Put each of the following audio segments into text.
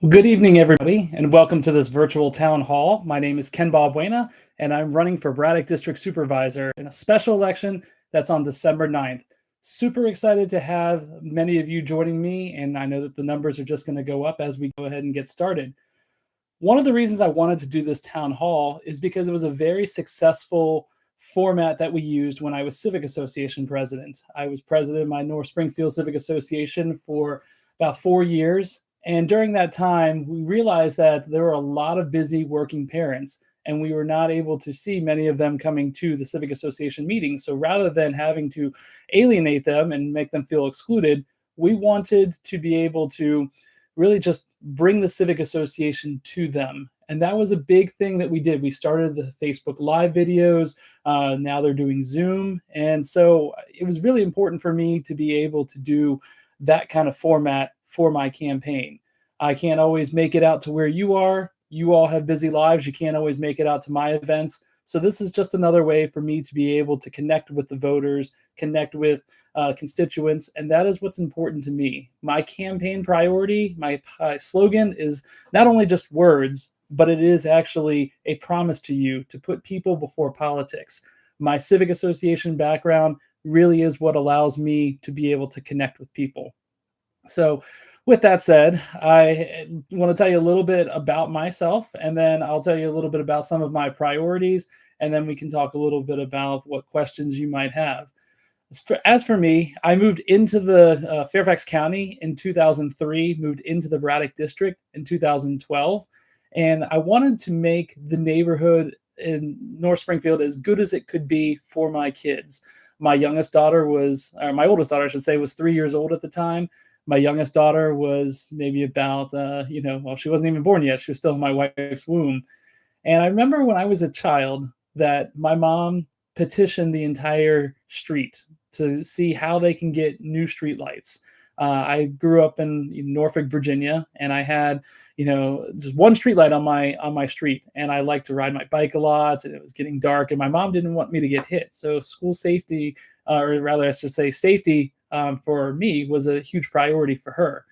Well, good evening, everybody, and welcome to this virtual town hall. My name is Ken Balbuena, and I'm running for Braddock District Supervisor in a special election that's on December 9th. Super excited to have many of you joining me, and I know that the numbers are just going to go up as we go ahead and get started. One of the reasons I wanted to do this town hall is because it was a very successful format that we used when I was Civic Association president. I was president of my North Springfield Civic Association for about 4 years. And during that time, we realized that there were a lot of busy working parents, and we were not able to see many of them coming to the Civic Association meetings. So rather than having to alienate them and make them feel excluded, we wanted to be able to really just bring the Civic Association to them. And that was a big thing that we did. We started the Facebook Live videos. Now they're doing Zoom. And so it was really important for me to be able to do that kind of format for my campaign. I can't always make it out to where you are. You all have busy lives. You can't always make it out to my events. So this is just another way for me to be able to connect with the voters, connect with constituents, and that is what's important to me. My campaign priority, my slogan is not only just words, but it is actually a promise to you to put people before politics. My civic association background really is what allows me to be able to connect with people. So with that said, I want to tell you a little bit about myself, and then I'll tell you a little bit about some of my priorities, and then we can talk a little bit about what questions you might have. As for me, I moved into the Fairfax County in 2003, moved into the Braddock District in 2012, and I wanted to make the neighborhood in North Springfield as good as it could be for my kids. My youngest daughter was, or my oldest daughter, I should say, was 3 years old at the time. My youngest daughter was maybe about, well, she wasn't even born yet. She was still in my wife's womb. And I remember when I was a child that my mom petitioned the entire street to see how they can get new street lights. I grew up in Norfolk, Virginia, and I had, just one street light on my street. And I liked to ride my bike a lot, and it was getting dark, and my mom didn't want me to get hit. So school safety, or rather I should say safety, for me was a huge priority for her.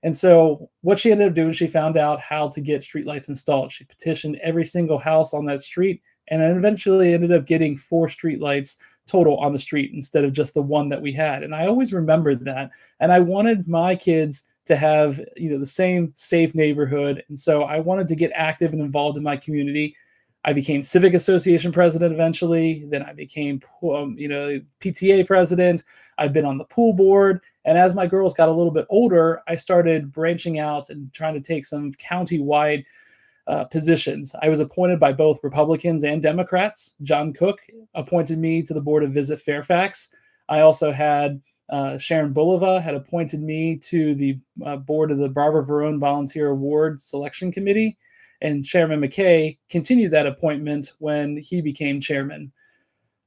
And so what she ended up doing, she found out how to get streetlights installed. She petitioned every single house on that street, and then eventually ended up getting 4 streetlights total on the street instead of just the one that we had. And I always remembered that. And I wanted my kids to have, the same safe neighborhood. And so I wanted to get active and involved in my community. I became Civic Association president eventually. Then I became, PTA president. I've been on the pool board. And as my girls got a little bit older, I started branching out and trying to take some county-wide positions. I was appointed by both Republicans and Democrats. John Cook appointed me to the board of Visit Fairfax. I also had Sharon Bulova had appointed me to the board of the Barbara Verone Volunteer Award Selection Committee. And Chairman McKay continued that appointment when he became chairman.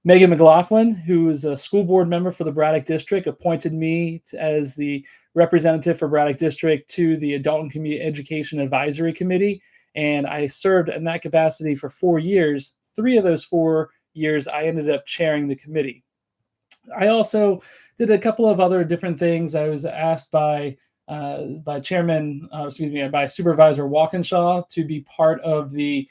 Megan McLaughlin, who is a school board member for the Braddock District, appointed me as the representative for Braddock District to the Adult and Community Education Advisory Committee. And I served in that capacity for 4 years. 3 of those 4 years, I ended up chairing the committee. I also did a couple of other different things. I was asked by Supervisor Walkinshaw to be part of the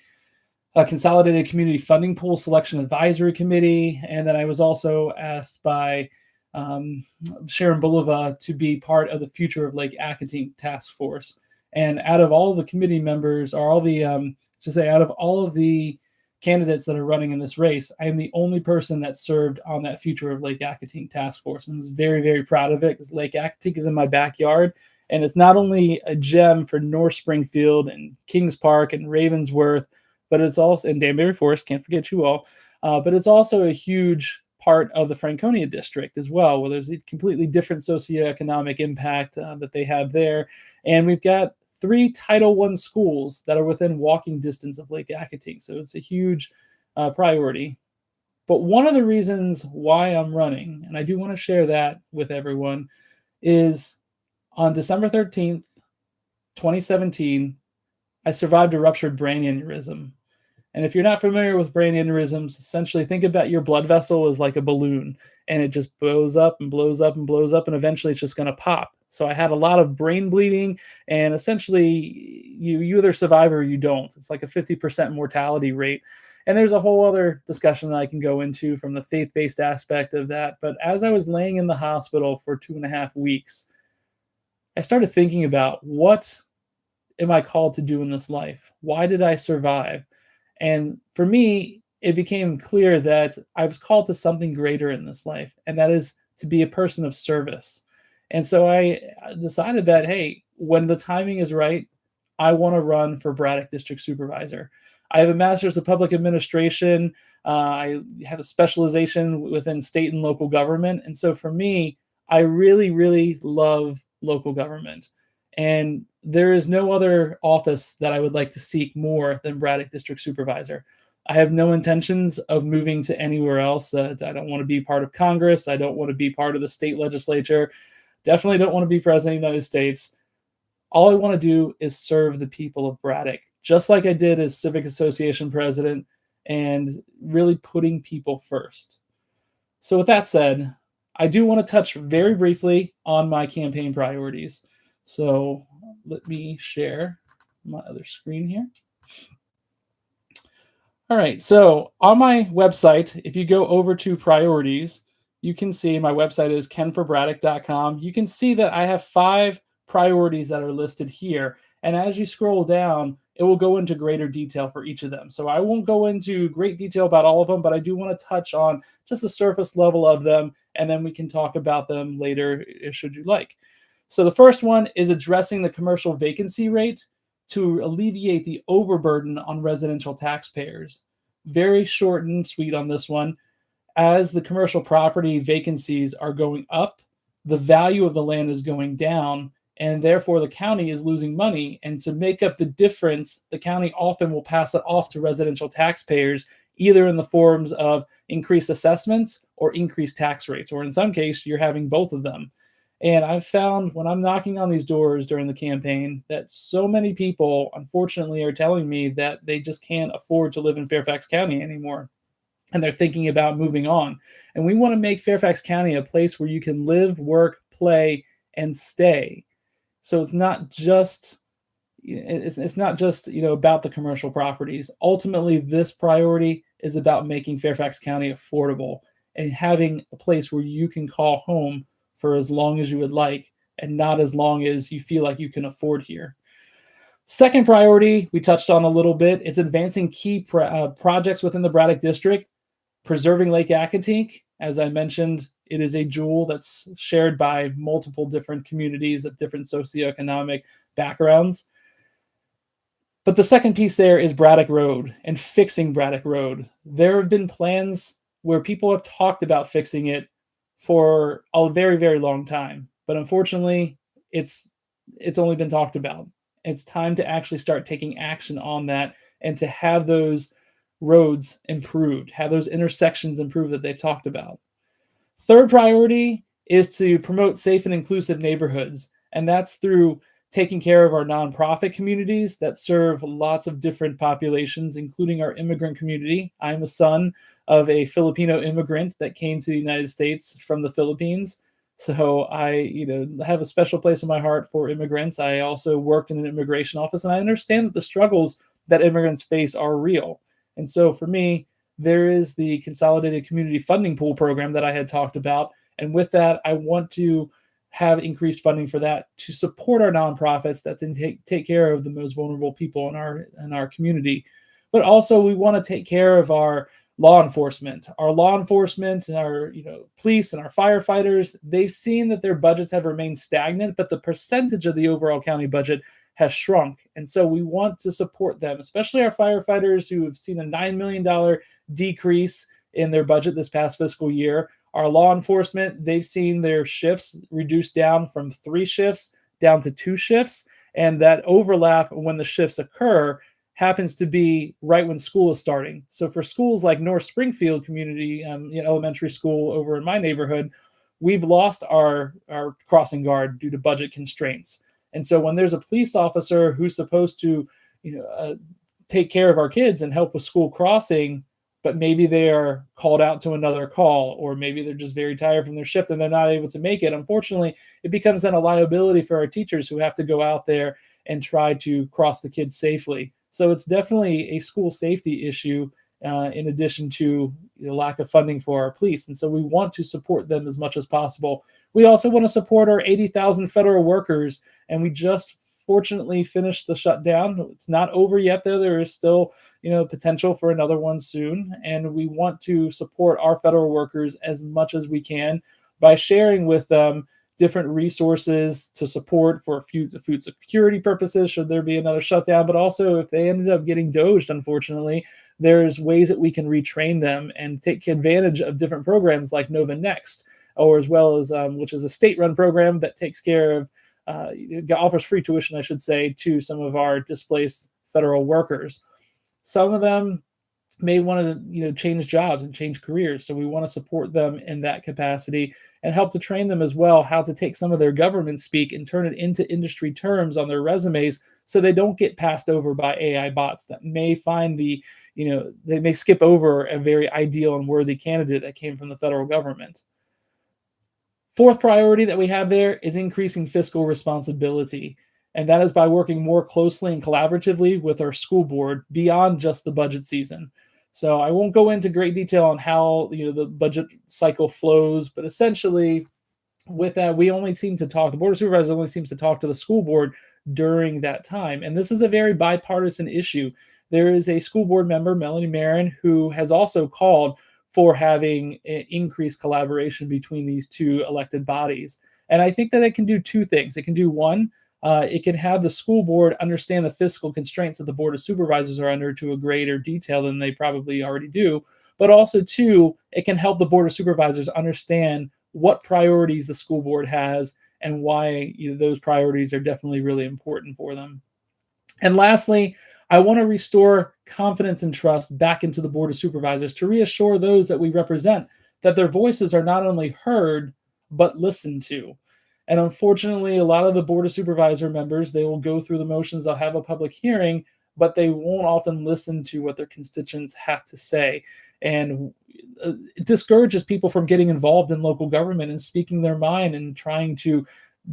Consolidated Community Funding Pool Selection Advisory Committee. And then I was also asked by Sharon Bulova to be part of the Future of Lake Accotink Task Force. And out of all of the committee members, or out of all of the candidates that are running in this race, I am the only person that served on that Future of Lake Accotink Task Force. And I was very, very proud of it because Lake Accotink is in my backyard. And it's not only a gem for North Springfield and Kings Park and Ravensworth, but it's also, and Danbury Forest, can't forget you all, but it's also a huge part of the Franconia district as well, where there's a completely different socioeconomic impact that they have there. And we've got 3 Title I schools that are within walking distance of Lake Accotink. So it's a huge priority. But one of the reasons why I'm running, and I do want to share that with everyone, is on December 13th, 2017, I survived a ruptured brain aneurysm. And if you're not familiar with brain aneurysms, essentially think about your blood vessel as like a balloon, and it just blows up and blows up and blows up, and eventually it's just going to pop. So I had a lot of brain bleeding, and essentially you either survive or you don't. It's like a 50% mortality rate. And there's a whole other discussion that I can go into from the faith-based aspect of that. But as I was laying in the hospital for 2.5 weeks, I started thinking about, what am I called to do in this life? Why did I survive? And for me, it became clear that I was called to something greater in this life, and that is to be a person of service. And so I decided that, hey, when the timing is right, I want to run for Braddock District Supervisor. I have a master's of public administration. I have a specialization within state and local government. And so for me, I really, really love local government. And there is no other office that I would like to seek more than Braddock District Supervisor. I have no intentions of moving to anywhere else. I don't want to be part of Congress. I don't want to be part of the state legislature. Definitely don't want to be president of the United States. All I want to do is serve the people of Braddock, just like I did as Civic Association president, and really putting people first. So with that said, I do want to touch very briefly on my campaign priorities. So let me share my other screen here. All right, so on my website, if you go over to priorities, you can see my website is kenforbraddock.com. You can see that I have 5 priorities that are listed here. And as you scroll down, it will go into greater detail for each of them. So I won't go into great detail about all of them, but I do want to touch on just the surface level of them, and then we can talk about them later, should you like. So the first one is addressing the commercial vacancy rate to alleviate the overburden on residential taxpayers. Very short and sweet on this one. As the commercial property vacancies are going up, the value of the land is going down, and therefore the county is losing money. And to make up the difference, the county often will pass it off to residential taxpayers, either in the forms of increased assessments or increased tax rates, or in some cases, you're having both of them. And I've found when I'm knocking on these doors during the campaign that so many people, unfortunately, are telling me that they just can't afford to live in Fairfax County anymore. And they're thinking about moving on. And we want to make Fairfax County a place where you can live, work, play, and stay. So it's not just about the commercial properties. Ultimately, this priority is about making Fairfax County affordable and having a place where you can call home for as long as you would like, and not as long as you feel like you can afford here. Second priority, we touched on a little bit. It's advancing key projects within the Braddock District, preserving Lake Accoteek. As I mentioned, it is a jewel that's shared by multiple different communities of different socioeconomic backgrounds. But the second piece there is Braddock Road and fixing Braddock Road. There have been plans where people have talked about fixing it for a very, very long time. But unfortunately, it's only been talked about. It's time to actually start taking action on that and to have those roads improved, have those intersections improved that they've talked about. Third priority is to promote safe and inclusive neighborhoods. And that's through taking care of our nonprofit communities that serve lots of different populations, including our immigrant community. I'm a son of a Filipino immigrant that came to the United States from the Philippines. So I, have a special place in my heart for immigrants. I also worked in an immigration office, and I understand that the struggles that immigrants face are real. And so for me, there is the Consolidated Community Funding Pool program that I had talked about. And with that, I want to have increased funding for that to support our nonprofits that take care of the most vulnerable people in our community. But also we want to take care of our law enforcement, our police and our firefighters. They've seen that their budgets have remained stagnant, but the percentage of the overall county budget has shrunk. And so we want to support them, especially our firefighters who have seen a $9 million decrease in their budget this past fiscal year. Our law enforcement, they've seen their shifts reduced down from 3 shifts down to 2 shifts. And that overlap when the shifts occur happens to be right when school is starting. So for schools like North Springfield Community Elementary School over in my neighborhood, we've lost our crossing guard due to budget constraints. And so when there's a police officer who's supposed to take care of our kids and help with school crossing, but maybe they are called out to another call, or maybe they're just very tired from their shift and they're not able to make it. Unfortunately, it becomes then a liability for our teachers who have to go out there and try to cross the kids safely. So it's definitely a school safety issue, in addition to the lack of funding for our police. And so we want to support them as much as possible. We also want to support our 80,000 federal workers, and we just fortunately finished the shutdown. It's not over yet, though. There is still, potential for another one soon. And we want to support our federal workers as much as we can by sharing with them different resources to support for food security purposes, should there be another shutdown. But also, if they ended up getting doged, unfortunately, there's ways that we can retrain them and take advantage of different programs like Nova Next, or as well as, which is a state-run program that takes care of, offers free tuition, I should say, to some of our displaced federal workers. Some of them may want to, change jobs and change careers. So we want to support them in that capacity and help to train them as well how to take some of their government speak and turn it into industry terms on their resumes, so they don't get passed over by AI bots that may find they may skip over a very ideal and worthy candidate that came from the federal government. Fourth priority that we have there is increasing fiscal responsibility. And that is by working more closely and collaboratively with our school board beyond just the budget season. So I won't go into great detail on how the budget cycle flows, but essentially with that, the Board of Supervisors only seems to talk to the school board during that time. And this is a very bipartisan issue. There is a school board member, Melanie Marin, who has also called for having increased collaboration between these two elected bodies. And I think that it can do two things. It can do one, it can have the school board understand the fiscal constraints that the Board of Supervisors are under to a greater detail than they probably already do. But also, two, it can help the Board of Supervisors understand what priorities the school board has and why those priorities are definitely really important for them. And lastly, I want to restore confidence and trust back into the Board of Supervisors to reassure those that we represent that their voices are not only heard, but listened to. And unfortunately, a lot of the Board of Supervisor members, they will go through the motions, they'll have a public hearing, but they won't often listen to what their constituents have to say. And it discourages people from getting involved in local government and speaking their mind and trying to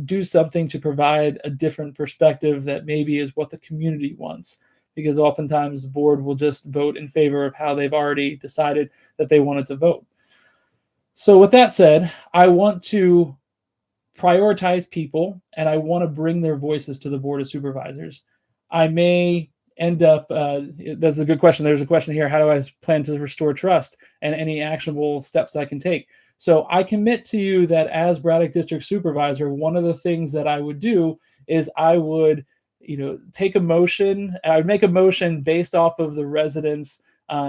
do something to provide a different perspective that maybe is what the community wants. Because oftentimes the board will just vote in favor of how they've already decided that they wanted to vote. So with that said, I want to prioritize people, and I want to bring their voices to the Board of Supervisors. I may end up, that's a good question. There's a question here, how do I plan to restore trust and any actionable steps that I can take? So I commit to you that as Braddock District Supervisor, one of the things that I would do is I would take a motion. I would make a motion based off of the residents'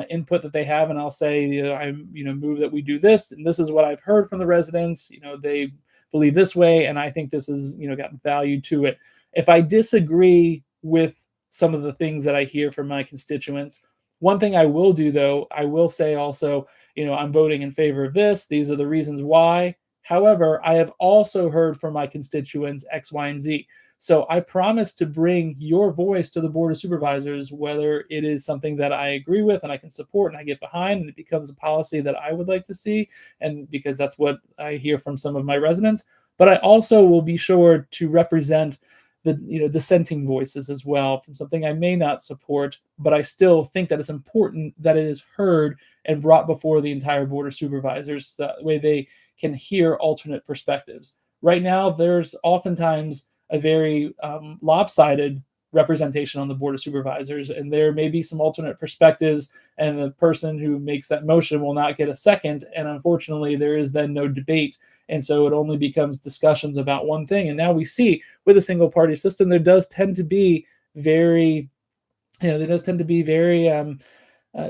input that they have, and I'll say, I move that we do this, and this is what I've heard from the residents. They believe this way, and I think this has got value to it. If I disagree with some of the things that I hear from my constituents, one thing I will do, though, I will say also, I'm voting in favor of this. These are the reasons why. However, I have also heard from my constituents X, Y, and Z. So I promise to bring your voice to the Board of Supervisors, whether it is something that I agree with and I can support and I get behind, and it becomes a policy that I would like to see, and because that's what I hear from some of my residents. But I also will be sure to represent the dissenting voices as well from something I may not support, but I still think that it's important that it is heard and brought before the entire Board of Supervisors. That way they can hear alternate perspectives. Right now, there's oftentimes a very lopsided representation on the Board of Supervisors, and there may be some alternate perspectives, and the person who makes that motion will not get a second, and unfortunately there is then no debate, and so it only becomes discussions about one thing. And now we see with a single party system, there does tend to be very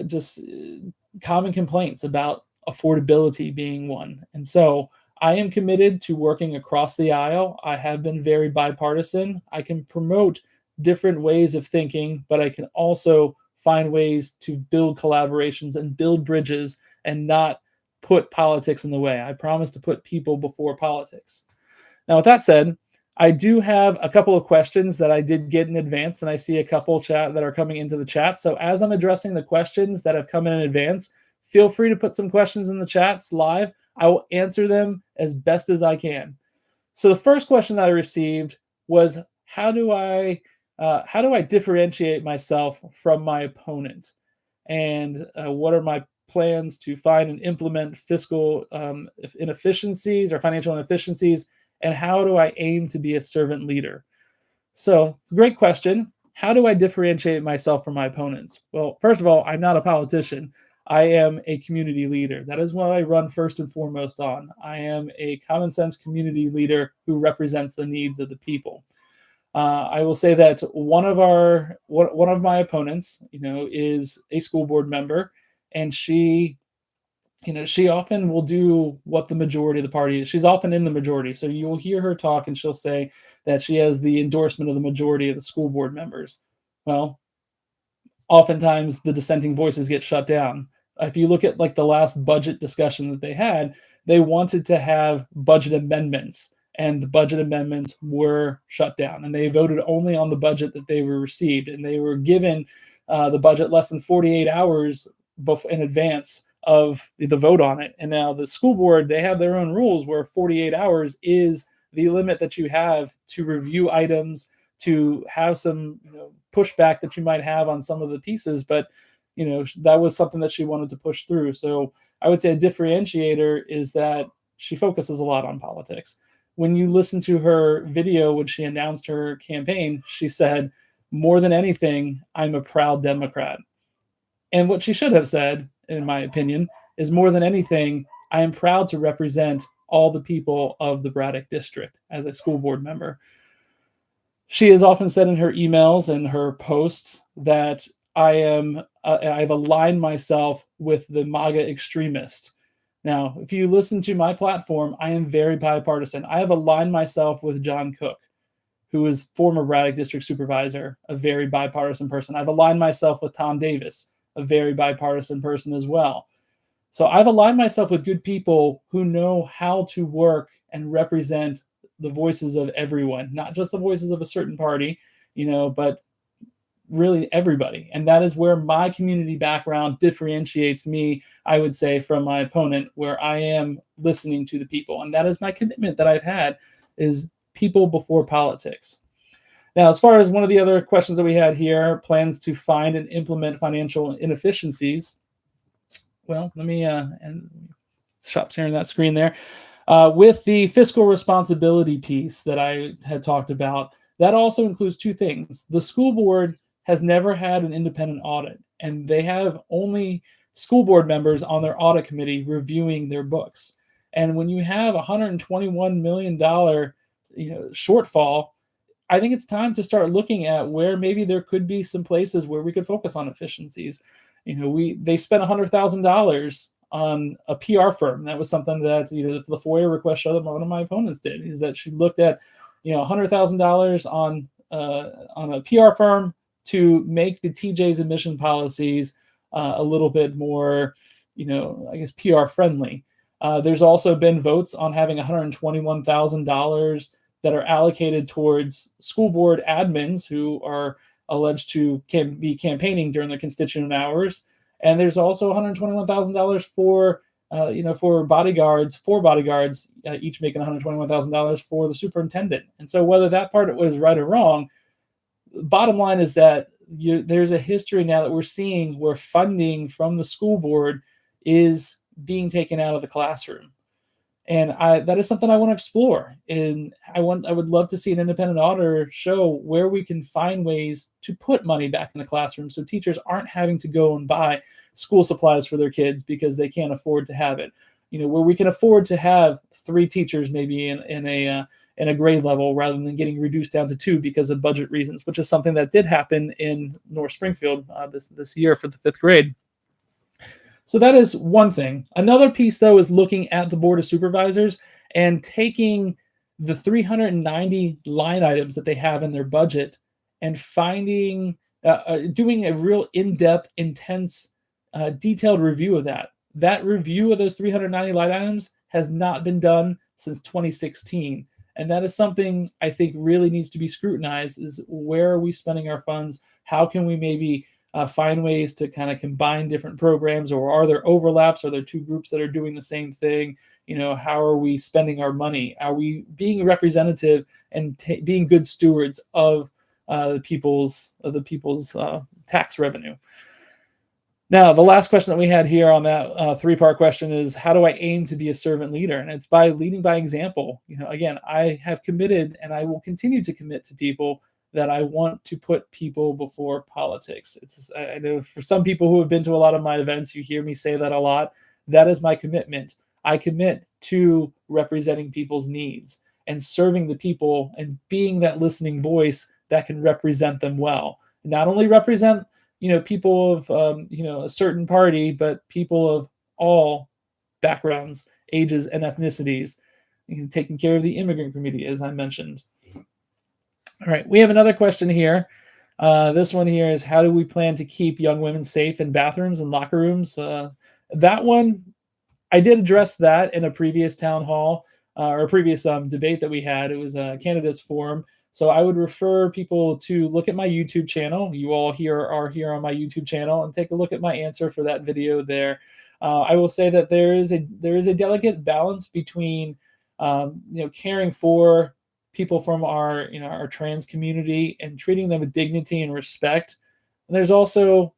just common complaints about affordability being one. And so I am committed to working across the aisle. I have been very bipartisan. I can promote different ways of thinking, but I can also find ways to build collaborations and build bridges and not put politics in the way. I promise to put people before politics. Now, with that said, I do have a couple of questions that I did get in advance, and I see a couple chat that are coming into the chat. So as I'm addressing the questions that have come in advance, feel free to put some questions in the chats live. I will answer them as best as I can. So the first question that I received was, how do I differentiate myself from my opponent? And what are my plans to find and implement fiscal inefficiencies or financial inefficiencies? And how do I aim to be a servant leader? So it's a great question. How do I differentiate myself from my opponents? Well, first of all, I'm not a politician. I am a community leader. That is what I run first and foremost on. I am a common sense community leader who represents the needs of the people. I will say that one of my opponents, is a school board member, and she often will do what the majority of the party is. She's often in the majority. So you'll hear her talk and she'll say that she has the endorsement of the majority of the school board members. Well, oftentimes the dissenting voices get shut down. If you look at like the last budget discussion that they had, they wanted to have budget amendments, and the budget amendments were shut down, and they voted only on the budget that they were received, and they were given the budget less than 48 hours in advance of the vote on it. And now the school board, they have their own rules where 48 hours is the limit that you have to review items, to have some pushback that you might have on some of the pieces. But that was something that she wanted to push through. So I would say a differentiator is that she focuses a lot on politics. When you listen to her video when she announced her campaign, she said, "More than anything, I'm a proud Democrat." And what she should have said, in my opinion, is, "More than anything, I am proud to represent all the people of the Braddock District as a school board member." She has often said in her emails and her posts that I've aligned myself with the MAGA extremist. Now, if you listen to my platform, I am very bipartisan. I have aligned myself with John Cook, who is former Braddock District Supervisor, a very bipartisan person. I've aligned myself with Tom Davis, a very bipartisan person as well. So I've aligned myself with good people who know how to work and represent the voices of everyone, not just the voices of a certain party, but really everybody. And that is where my community background differentiates me, I would say, from my opponent, where I am listening to the people. And that is my commitment that I've had, is people before politics. Now, as far as one of the other questions that we had here, plans to find and implement financial inefficiencies. Well, let me stop sharing that screen there. With the fiscal responsibility piece that I had talked about, that also includes two things. The school board has never had an independent audit, and they have only school board members on their audit committee reviewing their books. And when you have $121 million shortfall, I think it's time to start looking at where maybe there could be some places where we could focus on efficiencies. They spent $100,000 on a PR firm. That was something that the FOIA request showed that one of my opponents did, is that she looked at $100,000 on a PR firm to make the TJ's admission policies a little bit more, PR friendly. There's also been votes on having $121,000 that are allocated towards school board admins who are alleged to be campaigning during their constituent hours. And there's also $121,000 for bodyguards, each making $121,000 for the superintendent. And so whether that part was right or wrong, bottom line is that there's a history now that we're seeing where funding from the school board is being taken out of the classroom. And that is something I want to explore. And I would love to see an independent auditor show where we can find ways to put money back in the classroom so teachers aren't having to go and buy school supplies for their kids because they can't afford to have it. Where we can afford to have 3 teachers maybe in a grade level rather than getting reduced down to 2 because of budget reasons, which is something that did happen in North Springfield this year for the 5th grade. So that is one thing. Another piece, though, is looking at the Board of Supervisors and taking the 390 line items that they have in their budget and doing a real in-depth, intense, detailed review of that. That review of those 390 line items has not been done since 2016. And that is something I think really needs to be scrutinized, is where are we spending our funds? How can we maybe find ways to kind of combine different programs, or are there overlaps? Are there two groups that are doing the same thing? How are we spending our money? Are we being representative and being good stewards of the people's tax revenue? Now, the last question that we had here on that three-part question is, how do I aim to be a servant leader? And it's by leading by example. Again, I have committed, and I will continue to commit to people, that I want to put people before politics. I know for some people who have been to a lot of my events, you hear me say that a lot. That is my commitment. I commit to representing people's needs and serving the people and being that listening voice that can represent them well. Not only represent people of a certain party, but people of all backgrounds, ages, and ethnicities. Taking care of the immigrant community, as I mentioned. All right, we have another question here. This one here is, how do we plan to keep young women safe in bathrooms and locker rooms? That one, I did address that in a previous town hall or a previous debate that we had. It was a candidates forum. So I would refer people to look at my YouTube channel. You all are here on my YouTube channel, and take a look at my answer for that video there. I will say that there is a delicate balance between caring for people from our trans community and treating them with dignity and respect. And there's also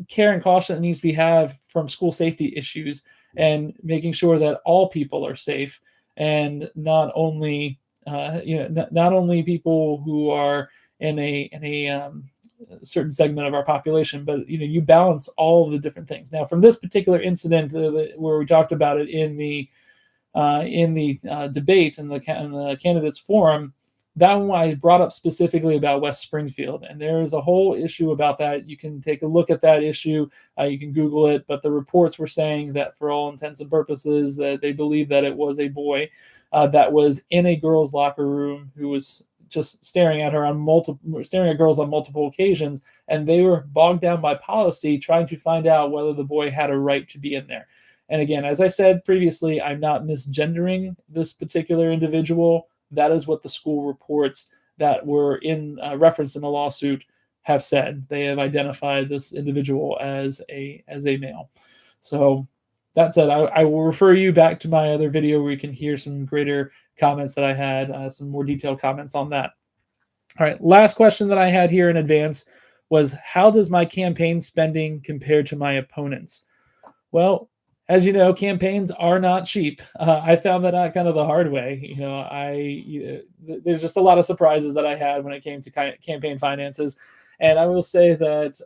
care and caution that needs to be had from school safety issues, and making sure that all people are safe, and not only not only people who are in a certain segment of our population, but you balance all of the different things. Now, from this particular incident where we talked about it in the debate and the candidates forum, that one I brought up specifically about West Springfield, and there is a whole issue about that. You can take a look at that issue. You can Google it, but the reports were saying that for all intents and purposes, that they believe that it was a boy that was in a girl's locker room who was just staring at girls on multiple occasions, and they were bogged down by policy trying to find out whether the boy had a right to be in there. And again, as I said previously, I'm not misgendering this particular individual. That is what the school reports that were in reference in the lawsuit have said. They have identified this individual as a male. So that said, I will refer you back to my other video where you can hear some greater comments that I had, some more detailed comments on that. All right, last question that I had here in advance was, how does my campaign spending compare to my opponents? Well, as you know, campaigns are not cheap. I found that out kind of the hard way. There's just a lot of surprises that I had when it came to campaign finances. And I will say that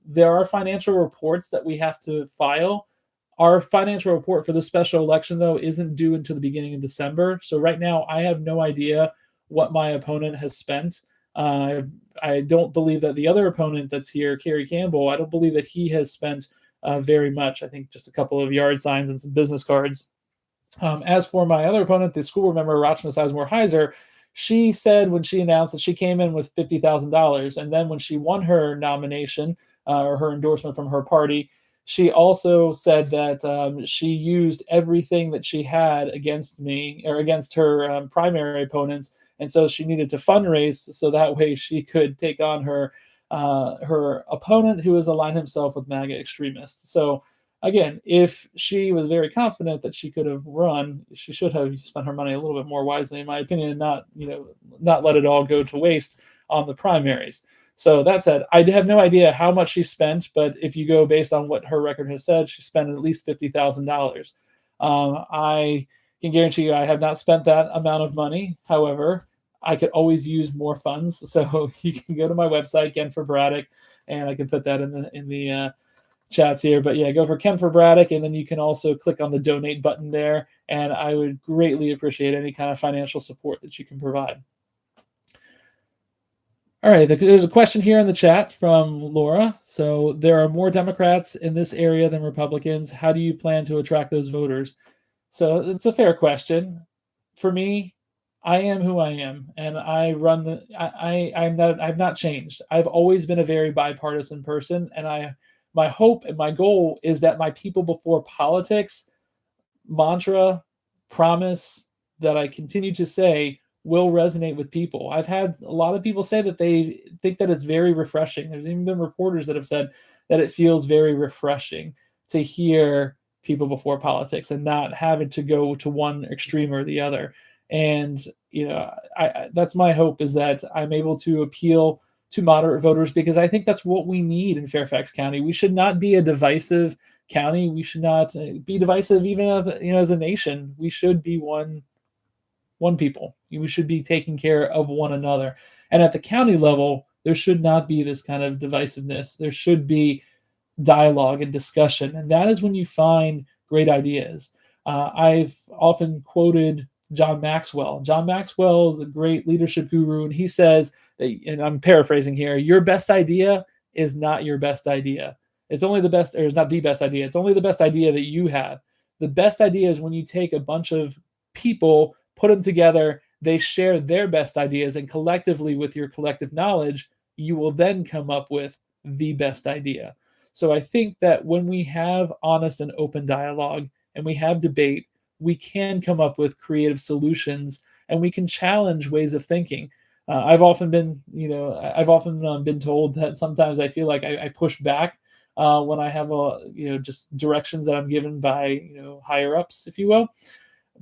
there are financial reports that we have to file. Our financial report for the special election, though, isn't due until the beginning of December. So right now, I have no idea what my opponent has spent. I don't believe that the other opponent that's here, Kerry Campbell, I don't believe that he has spent very much. I think just a couple of yard signs and some business cards. As for my other opponent, the school board member, Rachna Sizemore Heiser, she said when she announced that she came in with $50,000, and then when she won her nomination or her endorsement from her party, she also said that she used everything that she had against me or against her primary opponents, and so she needed to fundraise so that way she could take on her opponent, who has aligned himself with MAGA extremists. So again, if she was very confident that she could have run, she should have spent her money a little bit more wisely, in my opinion, and not let it all go to waste on the primaries. So that said, I have no idea how much she spent, but if you go based on what her record has said, she spent at least $50,000. I can guarantee you I have not spent that amount of money. However, I could always use more funds. So you can go to my website, again, for Braddock, and I can put that in the chats here. But yeah, go for Ken for Braddock, and then you can also click on the donate button there, and I would greatly appreciate any kind of financial support that you can provide. All right, there's a question here in the chat from Laura. So there are more Democrats in this area than Republicans. How do you plan to attract those voters? So it's a fair question. For me, I am who I am, and I run I've not changed. I've always been a very bipartisan person, and my hope and my goal is that my people before politics mantra, promise, that I continue to say will resonate with people. I've had a lot of people say that they think that it's very refreshing. There's even been reporters that have said that it feels very refreshing to hear people before politics and not having to go to one extreme or the other. And that's my hope, is that I'm able to appeal to moderate voters, because I think that's what we need in Fairfax County. We should not be a divisive county. We should not be divisive even as a nation. We should be one people. We should be taking care of one another. And at the county level, there should not be this kind of divisiveness. There should be dialogue and discussion. And that is when you find great ideas. I've often quoted John Maxwell. John Maxwell is a great leadership guru, and he says that, and I'm paraphrasing here, your best idea is not your best idea. It's only the best, or it's not the best idea. It's only the best idea that you have. The best idea is when you take a bunch of people, put them together, they share their best ideas, and collectively, with your collective knowledge, you will then come up with the best idea. So I think that when we have honest and open dialogue and we have debate, we can come up with creative solutions, and we can challenge ways of thinking. I've often been told that sometimes I feel like I push back when I have just directions that I'm given by higher ups, if you will.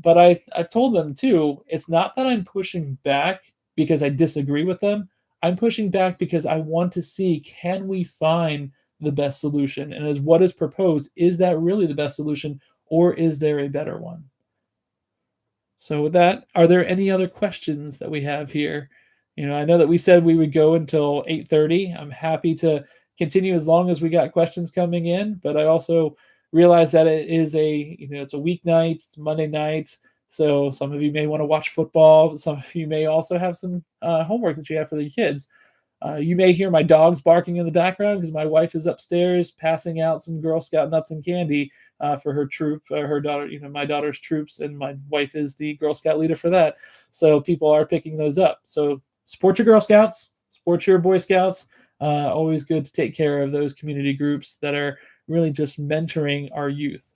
But I've told them too, it's not that I'm pushing back because I disagree with them. I'm pushing back because I want to see, can we find the best solution? And as what is proposed, is that really the best solution, or is there a better one? So with that, are there any other questions that we have here? I know that we said we would go until 8:30. I'm happy to continue as long as we got questions coming in, but I also realize that it is it's a weeknight, it's Monday night. So some of you may want to watch football. Some of you may also have some homework that you have for the kids. You may hear my dogs barking in the background because my wife is upstairs passing out some Girl Scout nuts and candy for her troop, her daughter, my daughter's troops, and my wife is the Girl Scout leader for that. So people are picking those up. So support your Girl Scouts, support your Boy Scouts. Always good to take care of those community groups that are really just mentoring our youth.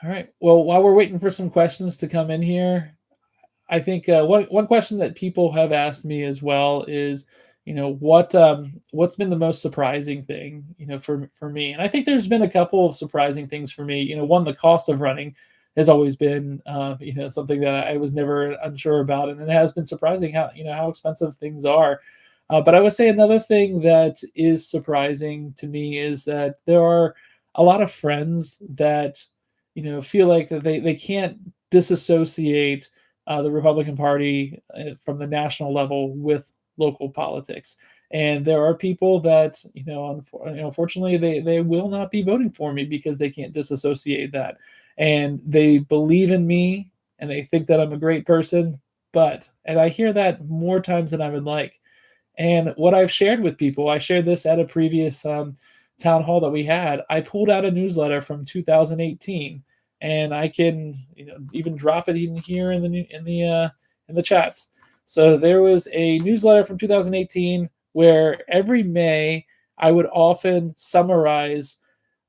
All right. Well, while we're waiting for some questions to come in here, I think one question that people have asked me as well is, what's been the most surprising thing, for me? And I think there's been a couple of surprising things for me. One, the cost of running has always been, something that I was never unsure about, and it has been surprising how expensive things are. But I would say another thing that is surprising to me is that there are a lot of friends that, feel like that they can't disassociate the Republican Party from the national level with local politics. And there are people that, unfortunately, they will not be voting for me because they can't disassociate that. And they believe in me and they think that I'm a great person. And I hear that more times than I would like. And what I've shared with people, I shared this at a previous town hall that we had. I pulled out a newsletter from 2018, and I can even drop it in here in the chats. So there was a newsletter from 2018 where every May I would often summarize.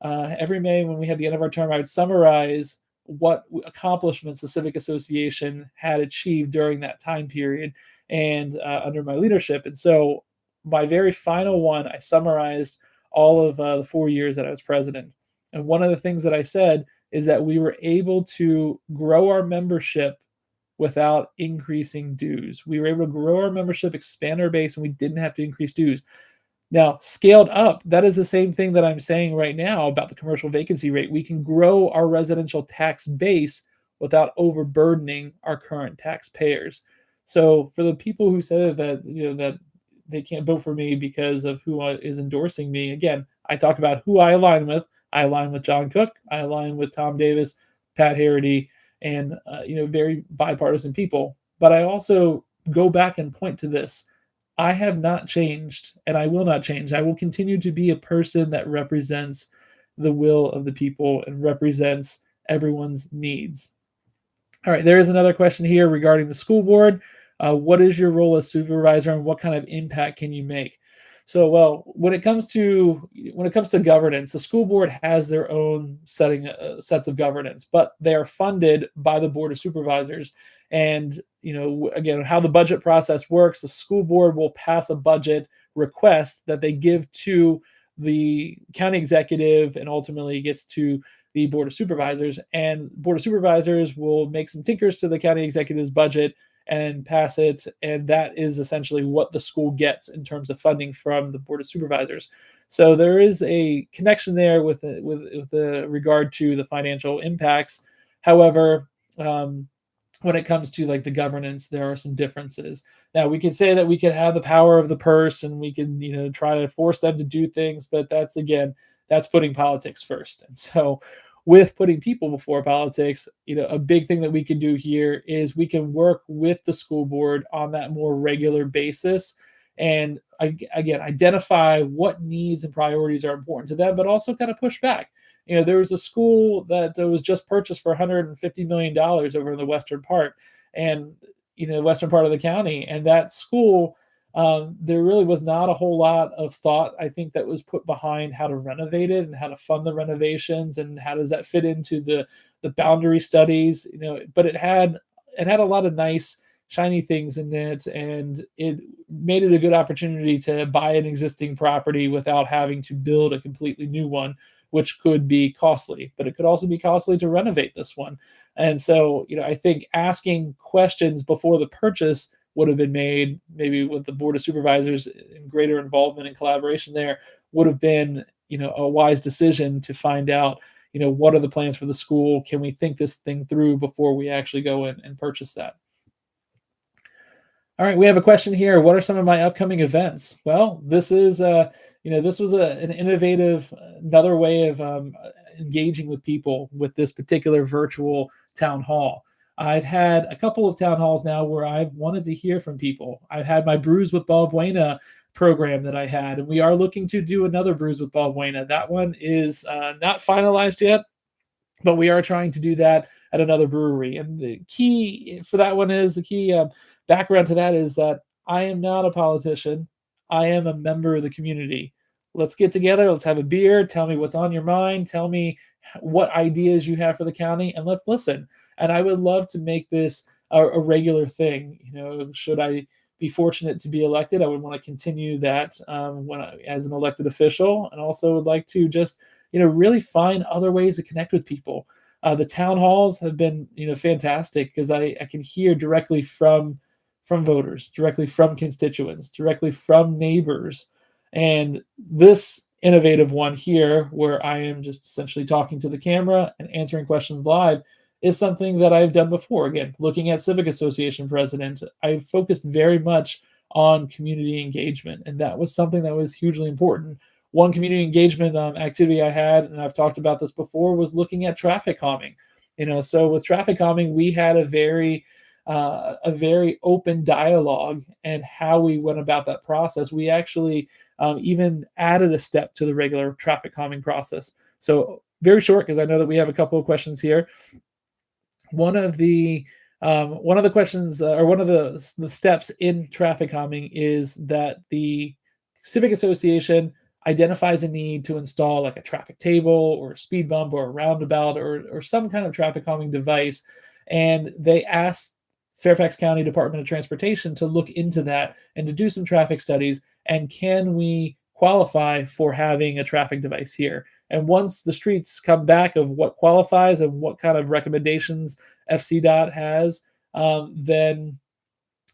Every May when we had the end of our term, I would summarize what accomplishments the Civic Association had achieved during that time period and under my leadership. And so my very final one, I summarized all of the 4 years that I was president. And one of the things that I said is that we were able to grow our membership without increasing dues. We were able to grow our membership, expand our base, and we didn't have to increase dues. Now, scaled up, that is the same thing that I'm saying right now about the commercial vacancy rate. We can grow our residential tax base without overburdening our current taxpayers. So for the people who say that they can't vote for me because of who is endorsing me, again, I talk about who I align with. I align with John Cook. I align with Tom Davis, Pat Harity, and very bipartisan people. But I also go back and point to this. I have not changed, and I will not change. I will continue to be a person that represents the will of the people and represents everyone's needs. All right, there is another question here regarding the school board. What is your role as supervisor, and what kind of impact can you make? So, well, when it comes to governance, the school board has their own sets of governance, but they are funded by the board of supervisors. And again, how the budget process works, the school board will pass a budget request that they give to the county executive, and ultimately gets to the board of supervisors. And board of supervisors will make some tinkers to the county executive's budget and pass it, and that is essentially what the school gets in terms of funding from the board of supervisors. So there is a connection there with regard to the financial impacts. However, when it comes to like the governance, there are some differences. Now, we could say that we could have the power of the purse, and we can try to force them to do things, but that's putting politics first. And so, with putting people before politics, a big thing that we can do here is we can work with the school board on that more regular basis, and again, identify what needs and priorities are important to them, but also kind of push back. There was a school that was just purchased for $150 million over in the western part, and western part of the county, and that school, there really was not a whole lot of thought, I think, that was put behind how to renovate it and how to fund the renovations and how does that fit into the boundary studies. But it had a lot of nice shiny things in it, and it made it a good opportunity to buy an existing property without having to build a completely new one, which could be costly, but it could also be costly to renovate this one. And so, I think asking questions before the purchase would have been made, maybe with the board of supervisors and greater involvement and collaboration there, would have been, a wise decision to find out, what are the plans for the school? Can we think this thing through before we actually go in and purchase that? All right, we have a question here. What are some of my upcoming events? Well, this was an innovative, another way of engaging with people with this particular virtual town hall. I've had a couple of town halls now where I've wanted to hear from people. I've had my Brews with Balbuena program that I had, and we are looking to do another Brews with Balbuena. That one is not finalized yet, but we are trying to do that at another brewery. And the key for that one is background to that is that I am not a politician. I am a member of the community. Let's get together. Let's have a beer. Tell me what's on your mind. Tell me what ideas you have for the county, and let's listen. And I would love to make this a regular thing. Should I be fortunate to be elected, I would want to continue that as an elected official, and also would like to just really find other ways to connect with people. The town halls have been fantastic because I can hear directly from voters, directly from constituents, directly from neighbors. And this innovative one here, where I am just essentially talking to the camera and answering questions live, is something that I've done before. Again, looking at Civic Association president, I focused very much on community engagement, and that was something that was hugely important. One community engagement activity I had, and I've talked about this before, was looking at traffic calming. So with traffic calming, we had a very open dialogue and how we went about that process. We actually even added a step to the regular traffic calming process. So very short, because I know that we have a couple of questions here. One of the questions, or one of the steps in traffic calming, is that the Civic Association identifies a need to install like a traffic table or a speed bump or a roundabout or some kind of traffic calming device. And they ask Fairfax County Department of Transportation to look into that and to do some traffic studies. And can we qualify for having a traffic device here? And once the streets come back of what qualifies and what kind of recommendations FCDOT has, then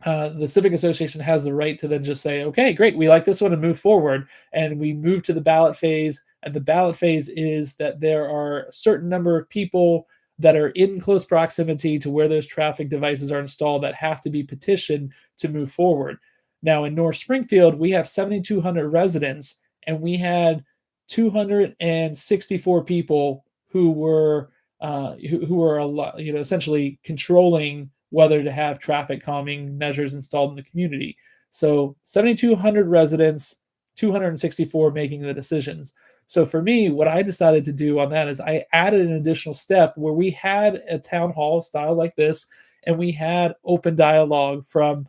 the Civic Association has the right to then just say, okay, great, we like this one, and move forward. And we move to the ballot phase. And the ballot phase is that there are a certain number of people that are in close proximity to where those traffic devices are installed that have to be petitioned to move forward. Now, in North Springfield, we have 7,200 residents, and we had 264 people who were essentially controlling whether to have traffic calming measures installed in the community. So 7,200 residents, 264 making the decisions. So for me, what I decided to do on that is I added an additional step where we had a town hall style like this, and we had open dialogue from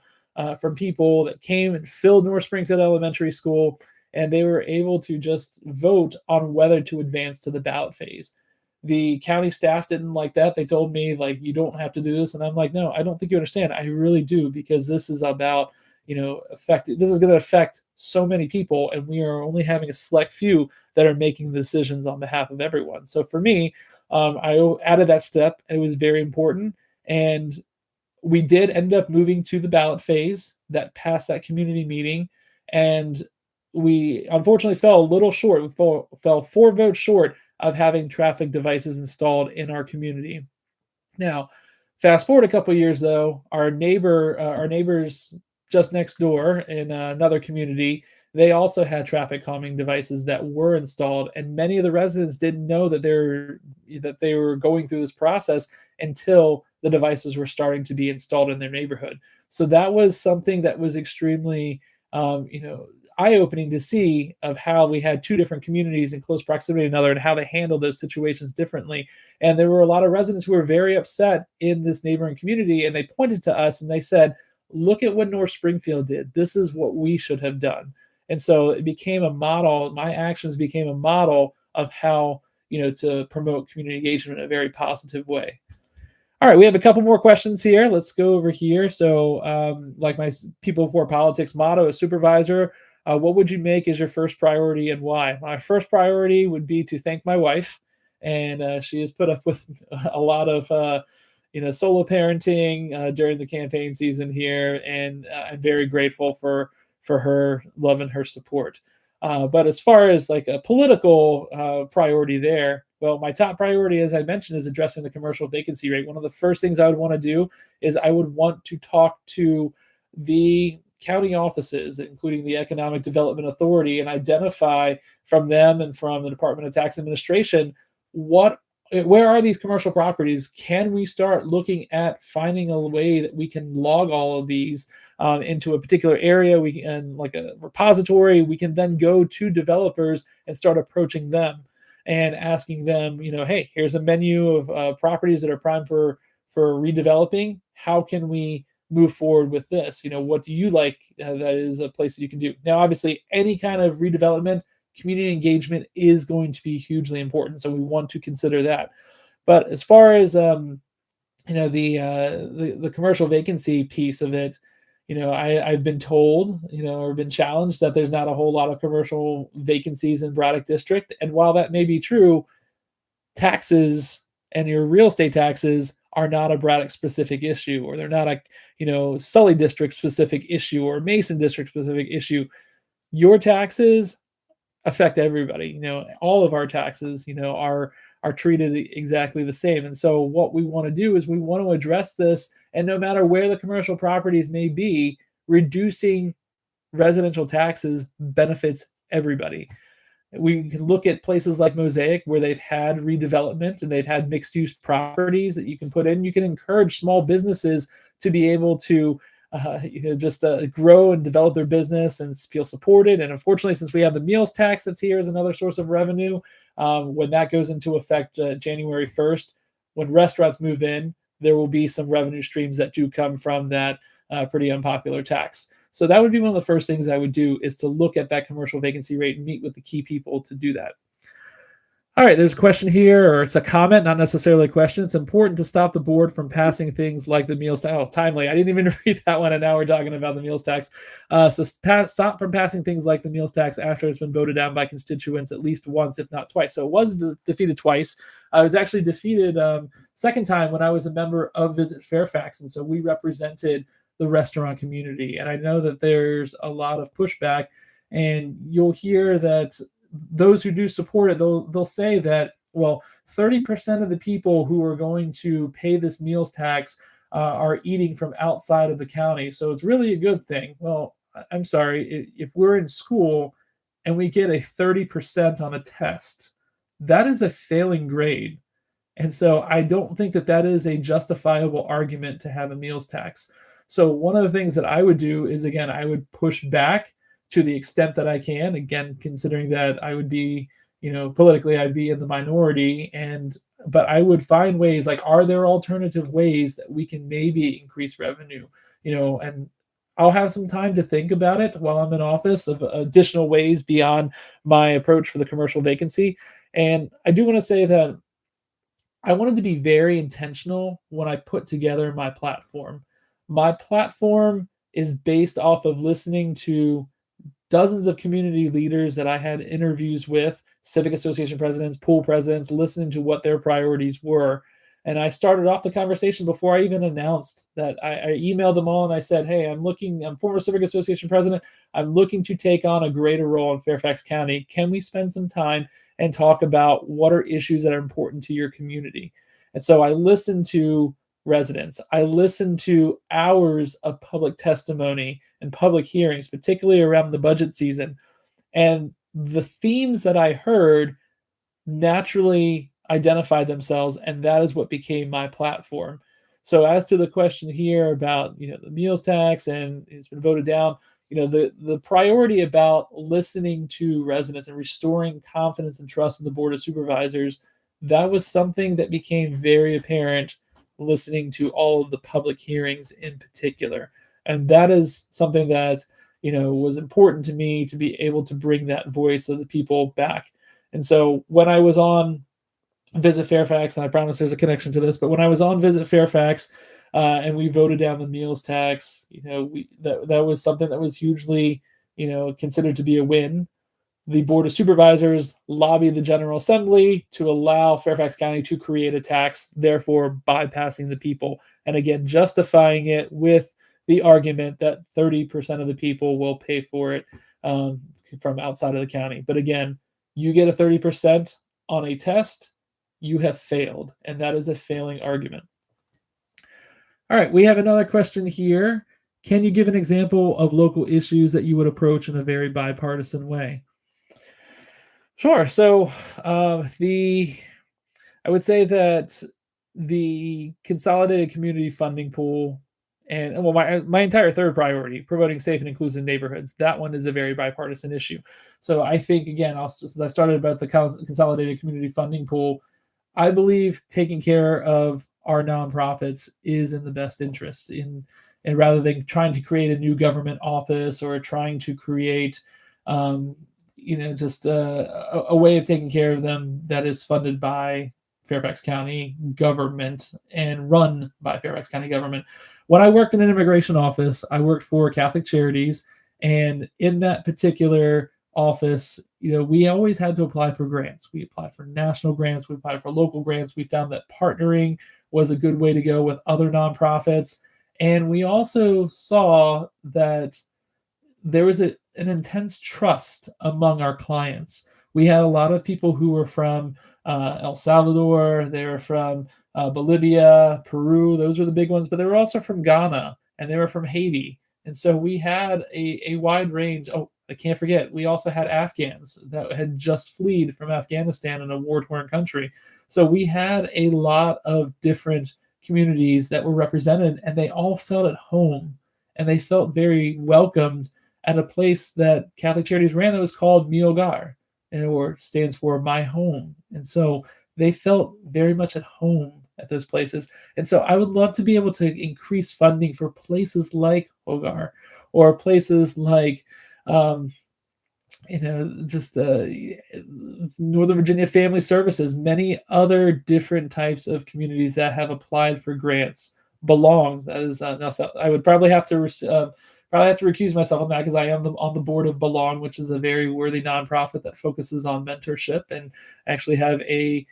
from people that came and filled North Springfield Elementary School, and they were able to just vote on whether to advance to the ballot phase. The county staff didn't like that. They told me, like, you don't have to do this. And I'm like, no, I don't think you understand. I really do, because this is about, this is going to affect so many people, and we are only having a select few that are making the decisions on behalf of everyone. So for me, I added that step, and it was very important. And we did end up moving to the ballot phase that passed that community meeting. And we unfortunately fell a little short. We fell 4 votes short of having traffic devices installed in our community. Now, fast forward a couple of years, though, our neighbors just next door in another community, they also had traffic calming devices that were installed, and many of the residents didn't know that they were going through this process until the devices were starting to be installed in their neighborhood. So that was something that was extremely, eye-opening to see, of how we had 2 different communities in close proximity to another and how they handled those situations differently. And there were a lot of residents who were very upset in this neighboring community, and they pointed to us and they said, look at what North Springfield did. This is what we should have done. And so it became a model. My actions became a model of how, to promote community engagement in a very positive way. All right, we have a couple more questions here. Let's go over here. So like my People Before Politics motto as supervisor, what would you make as your first priority and why? My first priority would be to thank my wife. And she has put up with a lot of, solo parenting during the campaign season here. And I'm very grateful for her love and her support. But as far as like a political priority there, well, my top priority, as I mentioned, is addressing the commercial vacancy rate. One of the first things I would want to do is I would want to talk to the county offices, including the Economic Development Authority, and identify from them and from the Department of Tax Administration, where are these commercial properties? Can we start looking at finding a way that we can log all of these into a particular area? We can, like a repository, we can then go to developers and start approaching them and asking them, hey, here's a menu of properties that are prime for redeveloping. How can we move forward with this? What do you like that is a place that you can do? Now, obviously, any kind of redevelopment, community engagement is going to be hugely important. So we want to consider that. But as far as the commercial vacancy piece of it, I've been told, or been challenged that there's not a whole lot of commercial vacancies in Braddock District. And while that may be true, taxes and your real estate taxes are not a Braddock specific issue, or they're not a, Sully District specific issue or Mason District specific issue. Your taxes affect everybody. All of our taxes, are treated exactly the same. And so what we want to do is we want to address this, and no matter where the commercial properties may be, reducing residential taxes benefits everybody. We can look at places like Mosaic, where they've had redevelopment and they've had mixed use properties that you can put in. You can encourage small businesses to be able to grow and develop their business and feel supported. And unfortunately, since we have the meals tax that's here as another source of revenue, when that goes into effect January 1st, when restaurants move in, there will be some revenue streams that do come from that pretty unpopular tax. So that would be one of the first things I would do, is to look at that commercial vacancy rate and meet with the key people to do that. All right, there's a question here, or it's a comment, not necessarily a question. It's important to stop the board from passing things like the meals tax. Oh, timely. I didn't even read that one, and now we're talking about the meals tax. So stop from passing things like the meals tax after it's been voted down by constituents at least once, if not twice. So it was defeated twice. I was actually defeated second time when I was a member of Visit Fairfax, and so we represented the restaurant community. And I know that there's a lot of pushback, and you'll hear that those who do support it, they'll say that, well, 30% of the people who are going to pay this meals tax are eating from outside of the county, so it's really a good thing. Well, I'm sorry, if we're in school and we get a 30% on a test, that is a failing grade. And so I don't think that that is a justifiable argument to have a meals tax. So one of the things that I would do is, again, I would push back to the extent that I can, again, considering that I would be, politically, I'd be in the minority, but I would find ways, like, are there alternative ways that we can maybe increase revenue? And I'll have some time to think about it while I'm in office of additional ways beyond my approach for the commercial vacancy. And I do want to say that I wanted to be very intentional when I put together my platform. My platform is based off of listening to dozens of community leaders that I had interviews with, civic association presidents, pool presidents, listening to what their priorities were. And I started off the conversation before I even announced that I emailed them all and I said, hey, I'm former civic association president. I'm looking to take on a greater role in Fairfax County. Can we spend some time and talk about what are issues that are important to your community? And so I listened to residents. I listened to hours of public testimony and public hearings, particularly around the budget season. And the themes that I heard naturally identified themselves, and that is what became my platform. So as to the question here about the meals tax and it's been voted down, the priority about listening to residents and restoring confidence and trust in the board of supervisors, that was something that became very apparent listening to all of the public hearings in particular. And that is something that was important to me to be able to bring that voice of the people back. And so when I was on Visit Fairfax, and I promise there's a connection to this, but when I was on Visit Fairfax and we voted down the meals tax, that was something that was hugely, considered to be a win. The Board of Supervisors lobbied the General Assembly to allow Fairfax County to create a tax, therefore bypassing the people. And again, justifying it with the argument that 30% of the people will pay for it from outside of the county. But again, you get a 30% on a test, you have failed. And that is a failing argument. All right, we have another question here. Can you give an example of local issues that you would approach in a very bipartisan way? Sure. So I would say that the consolidated community funding pool and well, my entire third priority, promoting safe and inclusive neighborhoods, that one is a very bipartisan issue. So I think again, since I started about the consolidated community funding pool, I believe taking care of our nonprofits is in the best interest and rather than trying to create a new government office or trying to create just a way of taking care of them that is funded by Fairfax County government and run by Fairfax County government. When I worked in an immigration office, I worked for Catholic Charities, and in that particular office, we always had to apply for grants. We applied for national grants, we applied for local grants. We found that partnering was a good way to go with other nonprofits, and we also saw that there was an intense trust among our clients. We had a lot of people who were from El Salvador, they were from Bolivia, Peru, those were the big ones, but they were also from Ghana and they were from Haiti. And so we had a wide range. Oh, I can't forget, we also had Afghans that had just fled from Afghanistan in a war-torn country. So we had a lot of different communities that were represented, and they all felt at home and they felt very welcomed at a place that Catholic Charities ran that was called Mi Hogar, or stands for My Home. And so they felt very much at home at those places. And so I would love to be able to increase funding for places like Hogar or places like, Northern Virginia Family Services, many other different types of communities that have applied for grants. Belong. That is I would probably have to recuse myself on that because I am on the board of Belong, which is a very worthy nonprofit that focuses on mentorship, and actually have a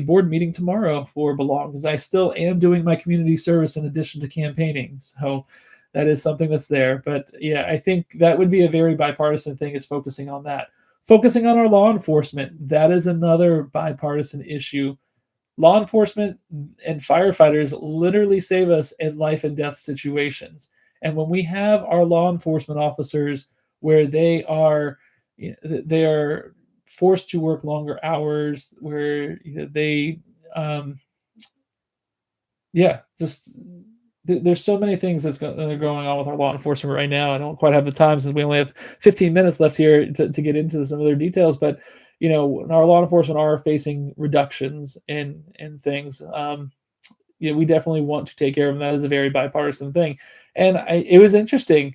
board meeting tomorrow for Belong because I still am doing my community service in addition to campaigning. So that is something that's there. But yeah, I think that would be a very bipartisan thing, is focusing on that. Focusing on our law enforcement, that is another bipartisan issue. Law enforcement and firefighters literally save us in life and death situations. And when we have our law enforcement officers where they are forced to work longer hours, where they, there's so many things that are going on with our law enforcement right now. I don't quite have the time since we only have 15 minutes left here to get into some other details, but our law enforcement are facing reductions in things. We definitely want to take care of them. That is a very bipartisan thing. And it was interesting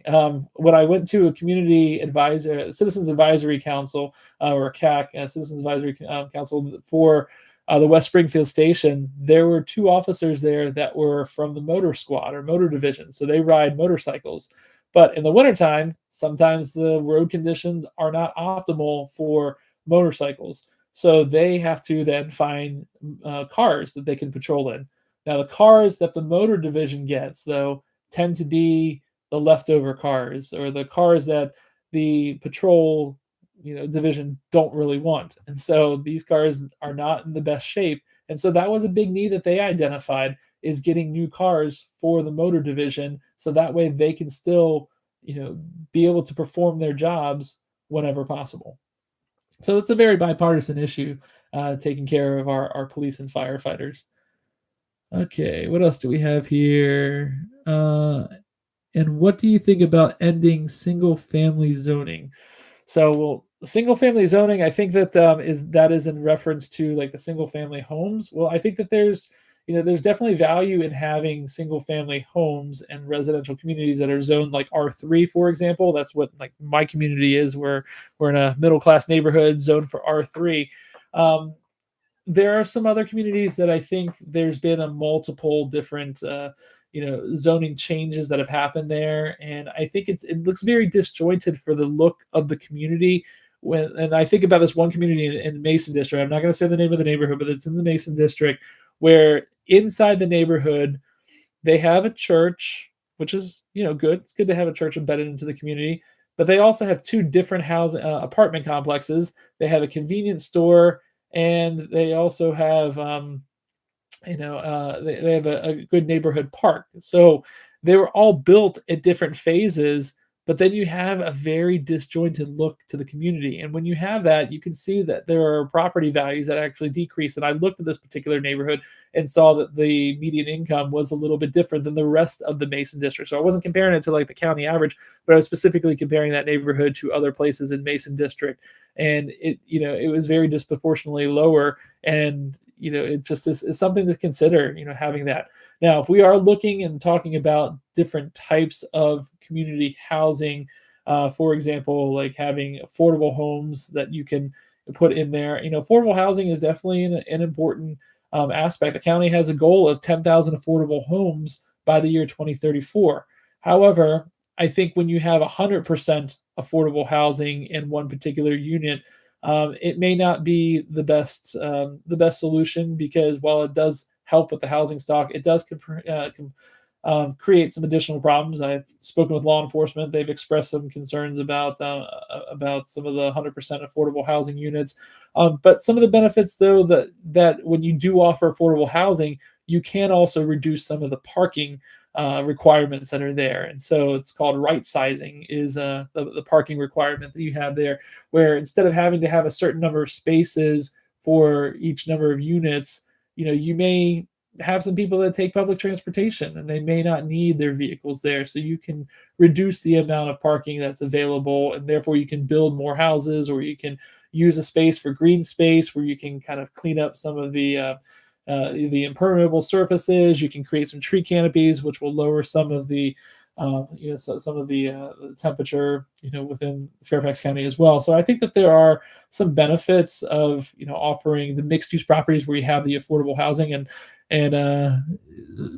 when I went to a citizens advisory council, or CAC, Citizens Advisory Council for the West Springfield station. There were two officers there that were from the motor squad or motor division, so they ride motorcycles. But in the wintertime, sometimes the road conditions are not optimal for motorcycles. So they have to then find cars that they can patrol in. Now, the cars that the motor division gets, though, tend to be the leftover cars or the cars that the patrol division don't really want. And so these cars are not in the best shape. And so that was a big need that they identified, is getting new cars for the motor division so that way they can still be able to perform their jobs whenever possible. So it's a very bipartisan issue, taking care of our police and firefighters. Okay, what else do we have here? And what do you think about ending single family zoning? So, well, single family zoning, I think that is in reference to like the single family homes. Well, I think that there's definitely value in having single family homes and residential communities that are zoned like R3, for example. That's what like my community is. We're in a middle class neighborhood zoned for R3. There are some other communities that I think there's been a multiple different zoning changes that have happened there, and I think it looks very disjointed for the look of the community. And I think about this one community in Mason District. I'm not going to say the name of the neighborhood, but it's in the Mason District, where inside the neighborhood they have a church, which is good. It's good to have a church embedded into the community, but they also have two different apartment complexes. They have a convenience store, and they also have they have a good neighborhood park. So they were all built at different phases, but then you have a very disjointed look to the community. And when you have that, you can see that there are property values that actually decrease. And I looked at this particular neighborhood and saw that the median income was a little bit different than the rest of the Mason district. So I wasn't comparing it to like the county average, but I was specifically comparing that neighborhood to other places in Mason district. And it was very disproportionately lower. And it just is something to consider, having that. Now, if we are looking and talking about different types of community housing, for example, like having affordable homes that you can put in there, affordable housing is definitely an important aspect. The county has a goal of 10,000 affordable homes by the year 2034. However, I think when you have 100% affordable housing in one particular unit, it may not be the best solution, because while it does help with the housing stock, it does create some additional problems. I've spoken with law enforcement; they've expressed some concerns about some of the 100% affordable housing units. But some of the benefits, though, that when you do offer affordable housing, you can also reduce some of the parking requirements that are there. And so it's called right sizing, is the parking requirement that you have there, where instead of having to have a certain number of spaces for each number of units, you may have some people that take public transportation and they may not need their vehicles there. So you can reduce the amount of parking that's available, and therefore you can build more houses, or you can use a space for green space where you can kind of clean up some of the impermeable surfaces. You can create some tree canopies, which will lower some of the temperature, within Fairfax County as well. So I think that there are some benefits of, offering the mixed use properties where you have the affordable housing and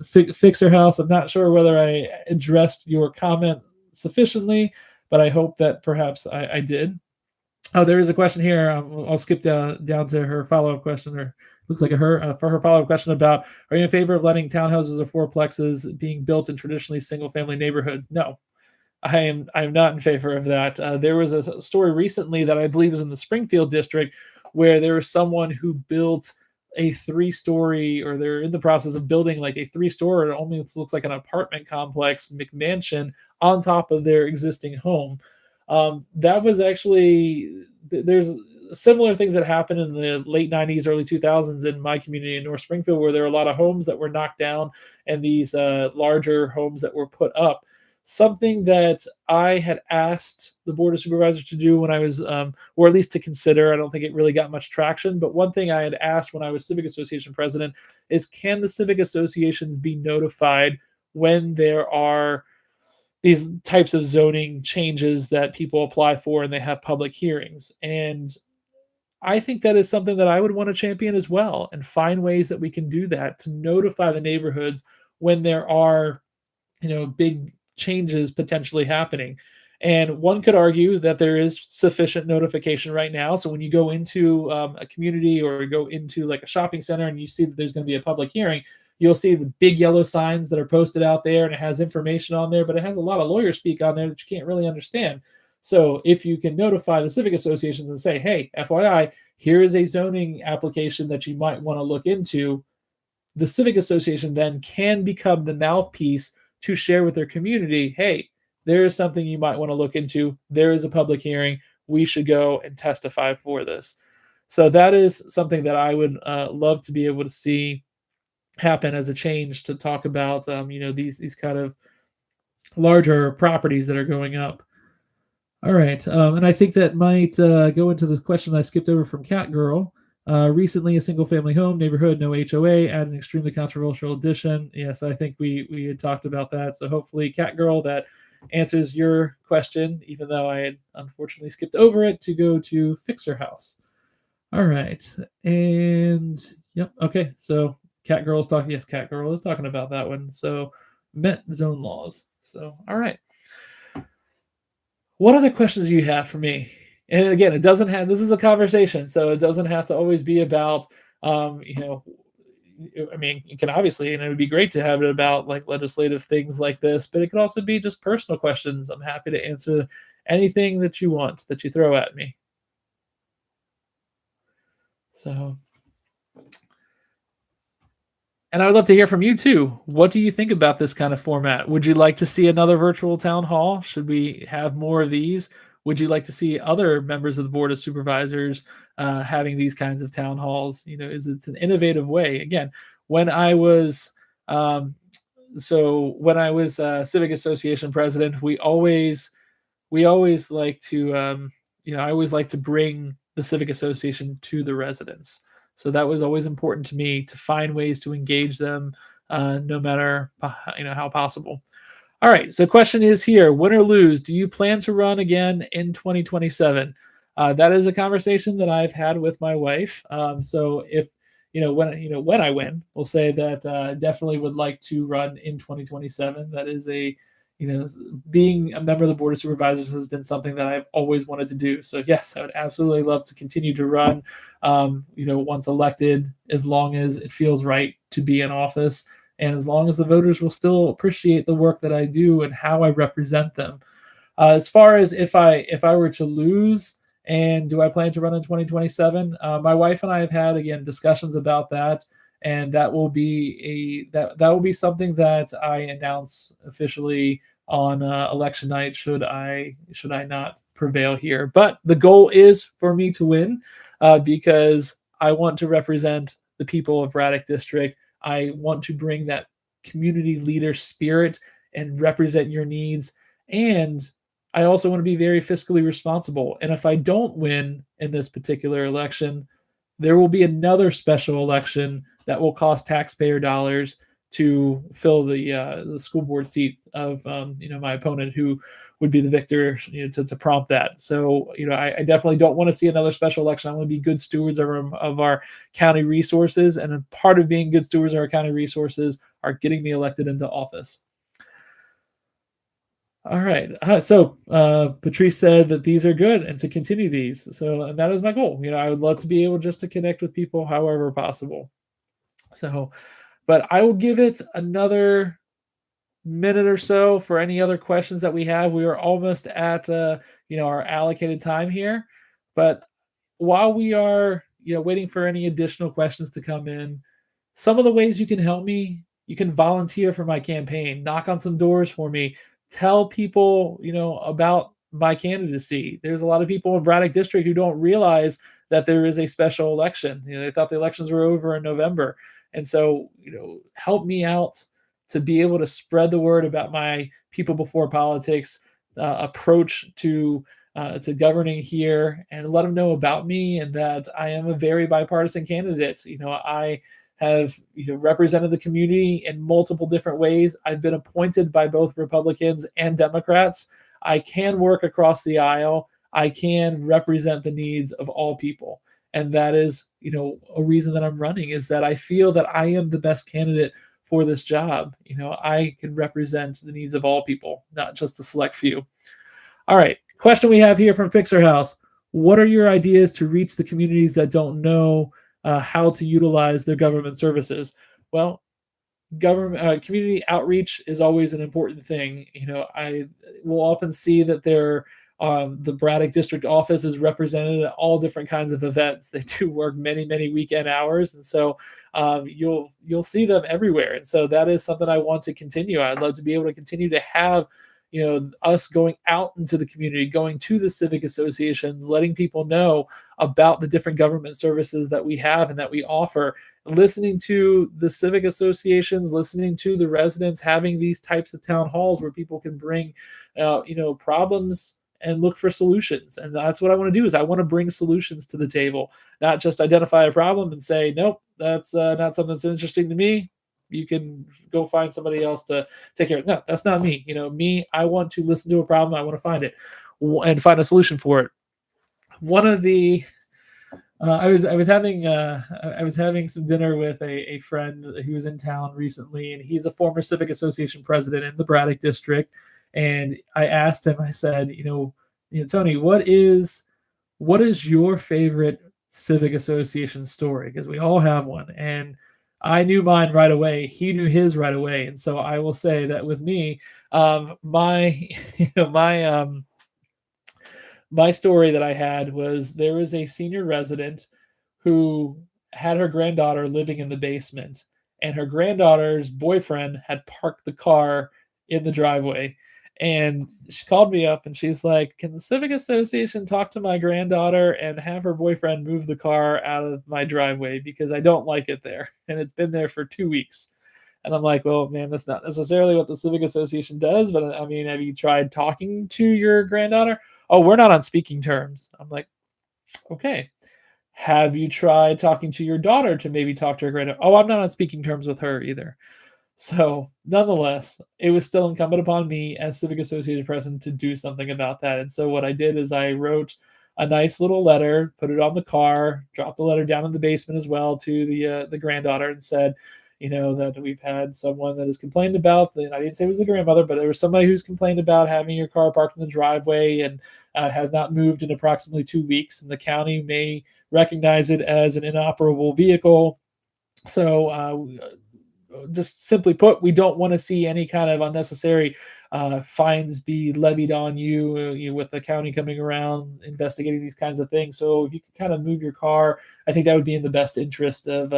Fixer House. I'm not sure whether I addressed your comment sufficiently, but I hope that perhaps I did. Oh, there is a question here. I'll skip down to her follow-up question, or looks like for her follow-up question about, are you in favor of letting townhouses or fourplexes being built in traditionally single-family neighborhoods? No, I am not in favor of that. There was a story recently that I believe is in the Springfield district, where there was someone who built a 3-story, or they're in the process of building like a 3-story, it almost looks like an apartment complex, McMansion, on top of their existing home. That was actually, there's similar things that happened in the late 90s, early 2000s in my community in North Springfield, where there were a lot of homes that were knocked down and these larger homes that were put up. Something that I had asked the Board of Supervisors to do when I was, or at least to consider, I don't think it really got much traction, but one thing I had asked when I was Civic Association president is, can the civic associations be notified when there are these types of zoning changes that people apply for, and they have public hearings. And I think that is something that I would want to champion as well, and find ways that we can do that to notify the neighborhoods when there are, big changes potentially happening. And one could argue that there is sufficient notification right now. So when you go into a community, or you go into like a shopping center and you see that there's going to be a public hearing, you'll see the big yellow signs that are posted out there, and it has information on there, but it has a lot of lawyer speak on there that you can't really understand. So if you can notify the civic associations and say, hey, FYI, here is a zoning application that you might want to look into, the civic association then can become the mouthpiece to share with their community, hey, there is something you might want to look into. There is a public hearing. We should go and testify for this. So that is something that I would love to be able to see happen as a change, to talk about these kind of larger properties that are going up. All right, and I think that might go into the question I skipped over from Cat Girl. Recently, a single-family home neighborhood, no HOA, add an extremely controversial addition. Yes, I think we had talked about that. So hopefully, Cat Girl, that answers your question, even though I had unfortunately skipped over it to go to Fixer House. All right, and yep, okay. So Cat Girl is talking. Yes, Cat Girl is talking about that one. So Met zone laws. So all right. What other questions do you have for me? And again, it doesn't have, this is a conversation, so it doesn't have to always be about, I mean, it can obviously, and it would be great to have it about like legislative things like this, but it could also be just personal questions. I'm happy to answer anything that you want, that you throw at me. So, and I would love to hear from you too. What do you think about this kind of format? Would you like to see another virtual town hall? Should we have more of these? Would you like to see other members of the Board of Supervisors having these kinds of town halls? Is it's an innovative way? Again, when I was civic association president, we always like to I always like to bring the civic association to the residents. So that was always important to me, to find ways to engage them, no matter how possible. All right. So the question is here: win or lose, do you plan to run again in 2027? That is a conversation that I've had with my wife. So if when I win, we'll say that definitely would like to run in 2027. That is being a member of the Board of Supervisors has been something that I've always wanted to do. So yes, I would absolutely love to continue to run, once elected, as long as it feels right to be in office, and as long as the voters will still appreciate the work that I do and how I represent them. As far as if I were to lose, and do I plan to run in 2027? My wife and I have had, again, discussions about that, and that will be something that I announce officially on election night, should I not prevail here. But the goal is for me to win, because I want to represent the people of Braddock District. I want to bring that community leader spirit and represent your needs. And I also want to be very fiscally responsible. And if I don't win in this particular election, there will be another special election that will cost taxpayer dollars to fill the school board seat of my opponent, who would be the victor, to prompt that. So I definitely don't want to see another special election. I want to be good stewards of our county resources, and a part of being good stewards of our county resources are getting me elected into office. All right. So Patrice said that these are good and to continue these. So, and that is my goal. I would love to be able just to connect with people however possible. So, but I will give it another minute or so for any other questions that we have. We are almost at our allocated time here. But while we are waiting for any additional questions to come in, some of the ways you can help me: you can volunteer for my campaign, knock on some doors for me, tell people about my candidacy. There's a lot of people in Braddock District who don't realize that there is a special election. They thought the elections were over in November. And so, help me out to be able to spread the word about my people before politics approach to governing here, and let them know about me, and that I am a very bipartisan candidate. I have represented the community in multiple different ways. I've been appointed by both Republicans and Democrats. I can work across the aisle. I can represent the needs of all people. And that is, a reason that I'm running, is that I feel that I am the best candidate for this job. I can represent the needs of all people, not just the select few. All right. Question we have here from Fixer House. What are your ideas to reach the communities that don't know how to utilize their government services? Well, government community outreach is always an important thing. I will often see that the Braddock District office is represented at all different kinds of events. They do work many, many weekend hours, and so you'll see them everywhere. And so that is something I want to continue. I'd love to be able to continue to have us going out into the community, going to the civic associations, letting people know about the different government services that we have and that we offer, listening to the civic associations, listening to the residents, having these types of town halls where people can bring, problems and look for solutions. And that's what I want to do, is I want to bring solutions to the table, not just identify a problem and say, nope, that's not something that's interesting to me. You can go find somebody else to take care of it. No, that's not me. I want to listen to a problem. I want to find it and find a solution for it. One of the, I was having some dinner with a friend who was in town recently, and he's a former civic association president in the Braddock District. And I asked him, I said, Tony, what is your favorite civic association story? Because we all have one. And I knew mine right away. He knew his right away. And so I will say that with me, my story that I had was, there was a senior resident who had her granddaughter living in the basement, and her granddaughter's boyfriend had parked the car in the driveway. And she called me up and she's like, can the civic association talk to my granddaughter and have her boyfriend move the car out of my driveway, because I don't like it there. And it's been there for 2 weeks. And I'm like, well, man, that's not necessarily what the civic association does. But I mean, have you tried talking to your granddaughter? Oh, we're not on speaking terms. I'm like, okay. Have you tried talking to your daughter to maybe talk to her granddaughter? Oh, I'm not on speaking terms with her either. So nonetheless, it was still incumbent upon me as civic association president to do something about that. And so what I did is I wrote a nice little letter, put it on the car, dropped the letter down in the basement as well to the granddaughter, and said, that we've had someone that has complained about, and I didn't say it was the grandmother, but there was somebody who's complained about having your car parked in the driveway and has not moved in approximately 2 weeks, and the county may recognize it as an inoperable vehicle. So just simply put, we don't want to see any kind of unnecessary fines be levied on you, with the county coming around investigating these kinds of things. So if you could kind of move your car, I think that would be in the best interest of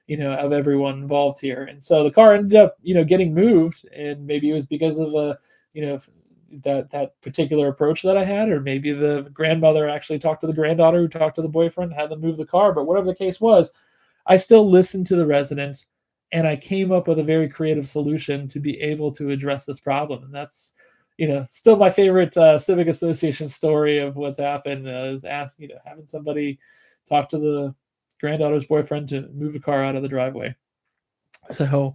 of everyone involved here. And so the car ended up getting moved, and maybe it was because of that particular approach that I had, or maybe the grandmother actually talked to the granddaughter, who talked to the boyfriend, had them move the car. But whatever the case was, I still listened to the residents, and I came up with a very creative solution to be able to address this problem. And that's, still my favorite civic association story of what's happened, is having somebody talk to the granddaughter's boyfriend to move the car out of the driveway. So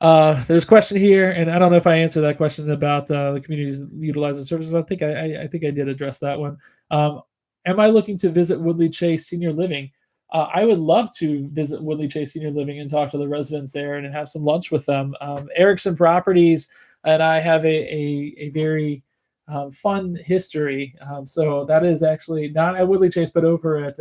there's a question here, and I don't know if I answered that question about the communities utilizing services. I think I did address that one. Am I looking to visit Woodley Chase Senior Living? I would love to visit Woodley Chase Senior Living and talk to the residents there and have some lunch with them. Erickson Properties and I have a very fun history. So that is actually not at Woodley Chase, but over at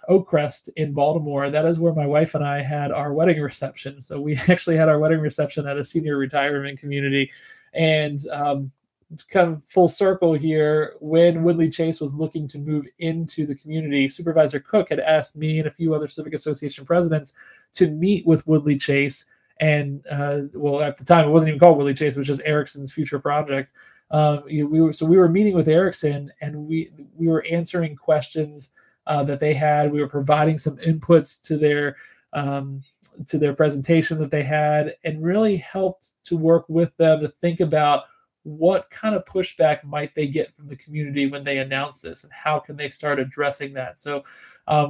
Oakcrest in Baltimore. That is where my wife and I had our wedding reception. So we actually had our wedding reception at a senior retirement community. And kind of full circle here, when Woodley Chase was looking to move into the community, Supervisor Cook had asked me and a few other civic association presidents to meet with Woodley Chase. And at the time, it wasn't even called Woodley Chase, it was just Erickson's future project. We were meeting with Erickson, and we were answering questions that they had. We were providing some inputs to their presentation that they had, and really helped to work with them to think about what kind of pushback might they get from the community when they announce this, and how can they start addressing that? So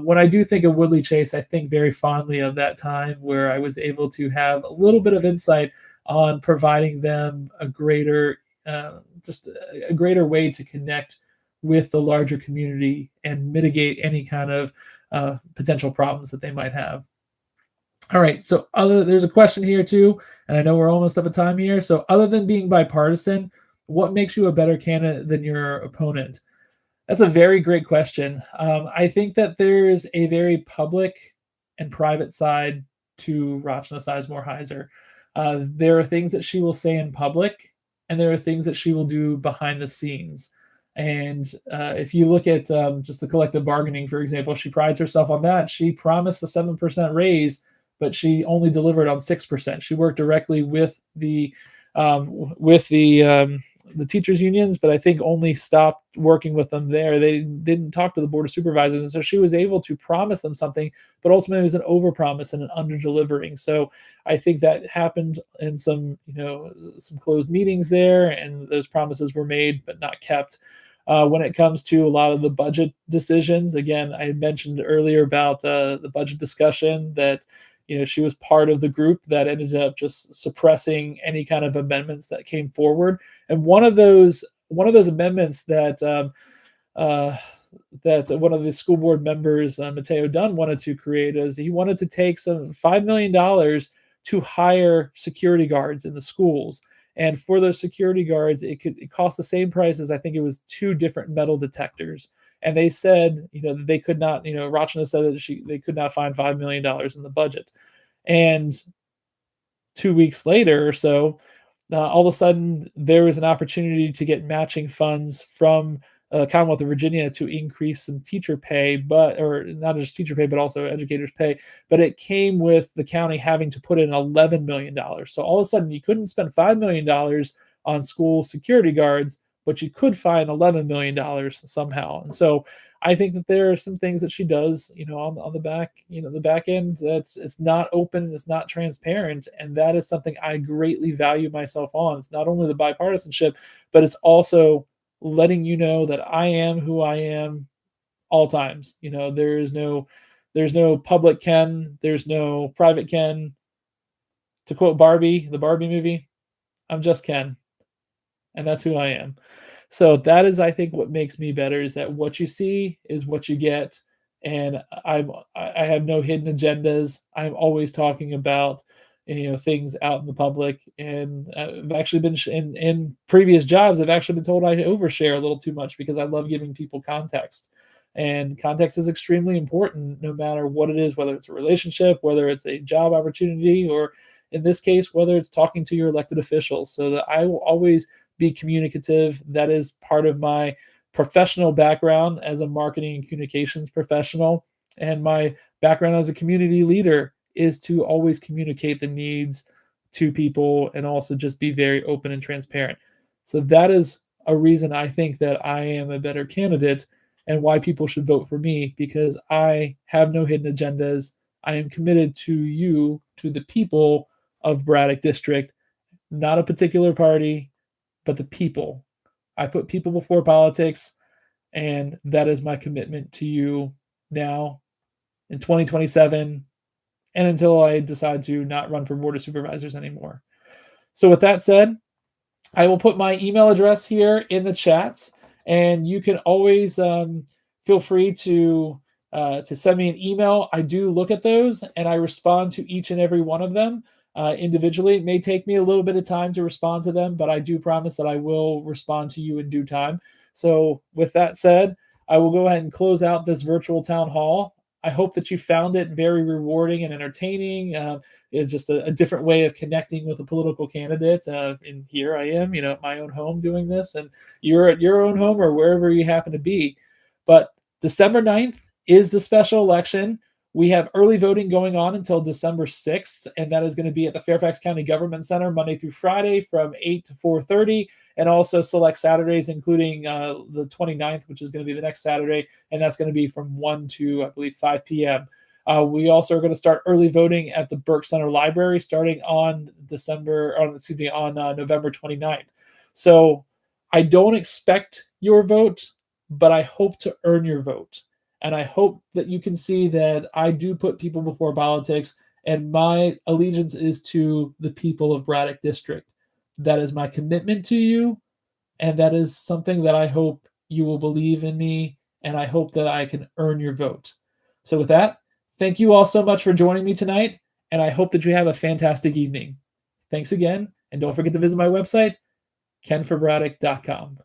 when I do think of Woodley Chase, I think very fondly of that time where I was able to have a little bit of insight on providing them a greater, just a greater way to connect with the larger community and mitigate any kind of potential problems that they might have. All right, so there's a question here too, and I know we're almost up of time here. So other than being bipartisan, what makes you a better candidate than your opponent? That's a very great question. I think that there's a very public and private side to Rachna Sizemore Heiser. There are things that she will say in public, and there are things that she will do behind the scenes. And if you look at just the collective bargaining, for example, she prides herself on that. She promised a 7% raise, but she only delivered on 6%. She worked directly with the teachers unions, but I think only stopped working with them there. They didn't talk to the board of supervisors, and so she was able to promise them something, but ultimately it was an overpromise and an under-delivering. So I think that happened in some closed meetings there, and those promises were made but not kept. When it comes to a lot of the budget decisions, again, I mentioned earlier about the budget discussion that she was part of the group that ended up just suppressing any kind of amendments that came forward. And one of those amendments that that one of the school board members, Mateo Dunn, wanted to create is he wanted to take some $5 million to hire security guards in the schools. And for those security guards, it cost the same price as I think it was 2 different metal detectors. And they said, they could not, Rachna said that they could not find $5 million in the budget. And 2 weeks later or so, all of a sudden, there was an opportunity to get matching funds from Commonwealth of Virginia to increase some teacher pay, or not just teacher pay, but also educators' pay. But it came with the county having to put in $11 million. So all of a sudden, you couldn't spend $5 million on school security guards, but you could find $11 million somehow. And so I think that there are some things that she does, on the back end, it's not open, it's not transparent. And that is something I greatly value myself on. It's not only the bipartisanship, but it's also letting you know that I am who I am all times. There's no public Ken, there's no private Ken. To quote Barbie, the Barbie movie, I'm just Ken. And that's who I am. So that is, I think, what makes me better, is that what you see is what you get. And I have no hidden agendas. I'm always talking about, things out in the public. And I've actually been in previous jobs, I've actually been told I overshare a little too much because I love giving people context. And context is extremely important, no matter what it is, whether it's a relationship, whether it's a job opportunity, or in this case, whether it's talking to your elected officials. So that I will always be communicative. That is part of my professional background as a marketing and communications professional. And my background as a community leader is to always communicate the needs to people and also just be very open and transparent. So that is a reason I think that I am a better candidate and why people should vote for me, because I have no hidden agendas. I am committed to you, to the people of Braddock District, not a particular party, but the people. I put people before politics, and that is my commitment to you now in 2027 and until I decide to not run for board of supervisors anymore. So with that said, I will put my email address here in the chats, and you can always feel free to send me an email. I do look at those, and I respond to each and every one of them individually. It may take me a little bit of time to respond to them, but I do promise that I will respond to you in due time. So with that said, I will go ahead and close out this virtual town hall. I hope that you found it very rewarding and entertaining. It's just a different way of connecting with a political candidate. And here I am, at my own home doing this, and you're at your own home or wherever you happen to be. But December 9th is the special election. We have early voting going on until December 6th, and that is going to be at the Fairfax County Government Center Monday through Friday from 8 to 4:30, and also select Saturdays, including the 29th, which is going to be the next Saturday, and that's going to be from 1 to, I believe, 5 p.m. We also are going to start early voting at the Burke Center Library starting on November 29th. So I don't expect your vote, but I hope to earn your vote. And I hope that you can see that I do put people before politics, and my allegiance is to the people of Braddock District. That is my commitment to you, and that is something that I hope you will believe in me, and I hope that I can earn your vote. So, with that, thank you all so much for joining me tonight, and I hope that you have a fantastic evening. Thanks again, and don't forget to visit my website, kenforbraddock.com.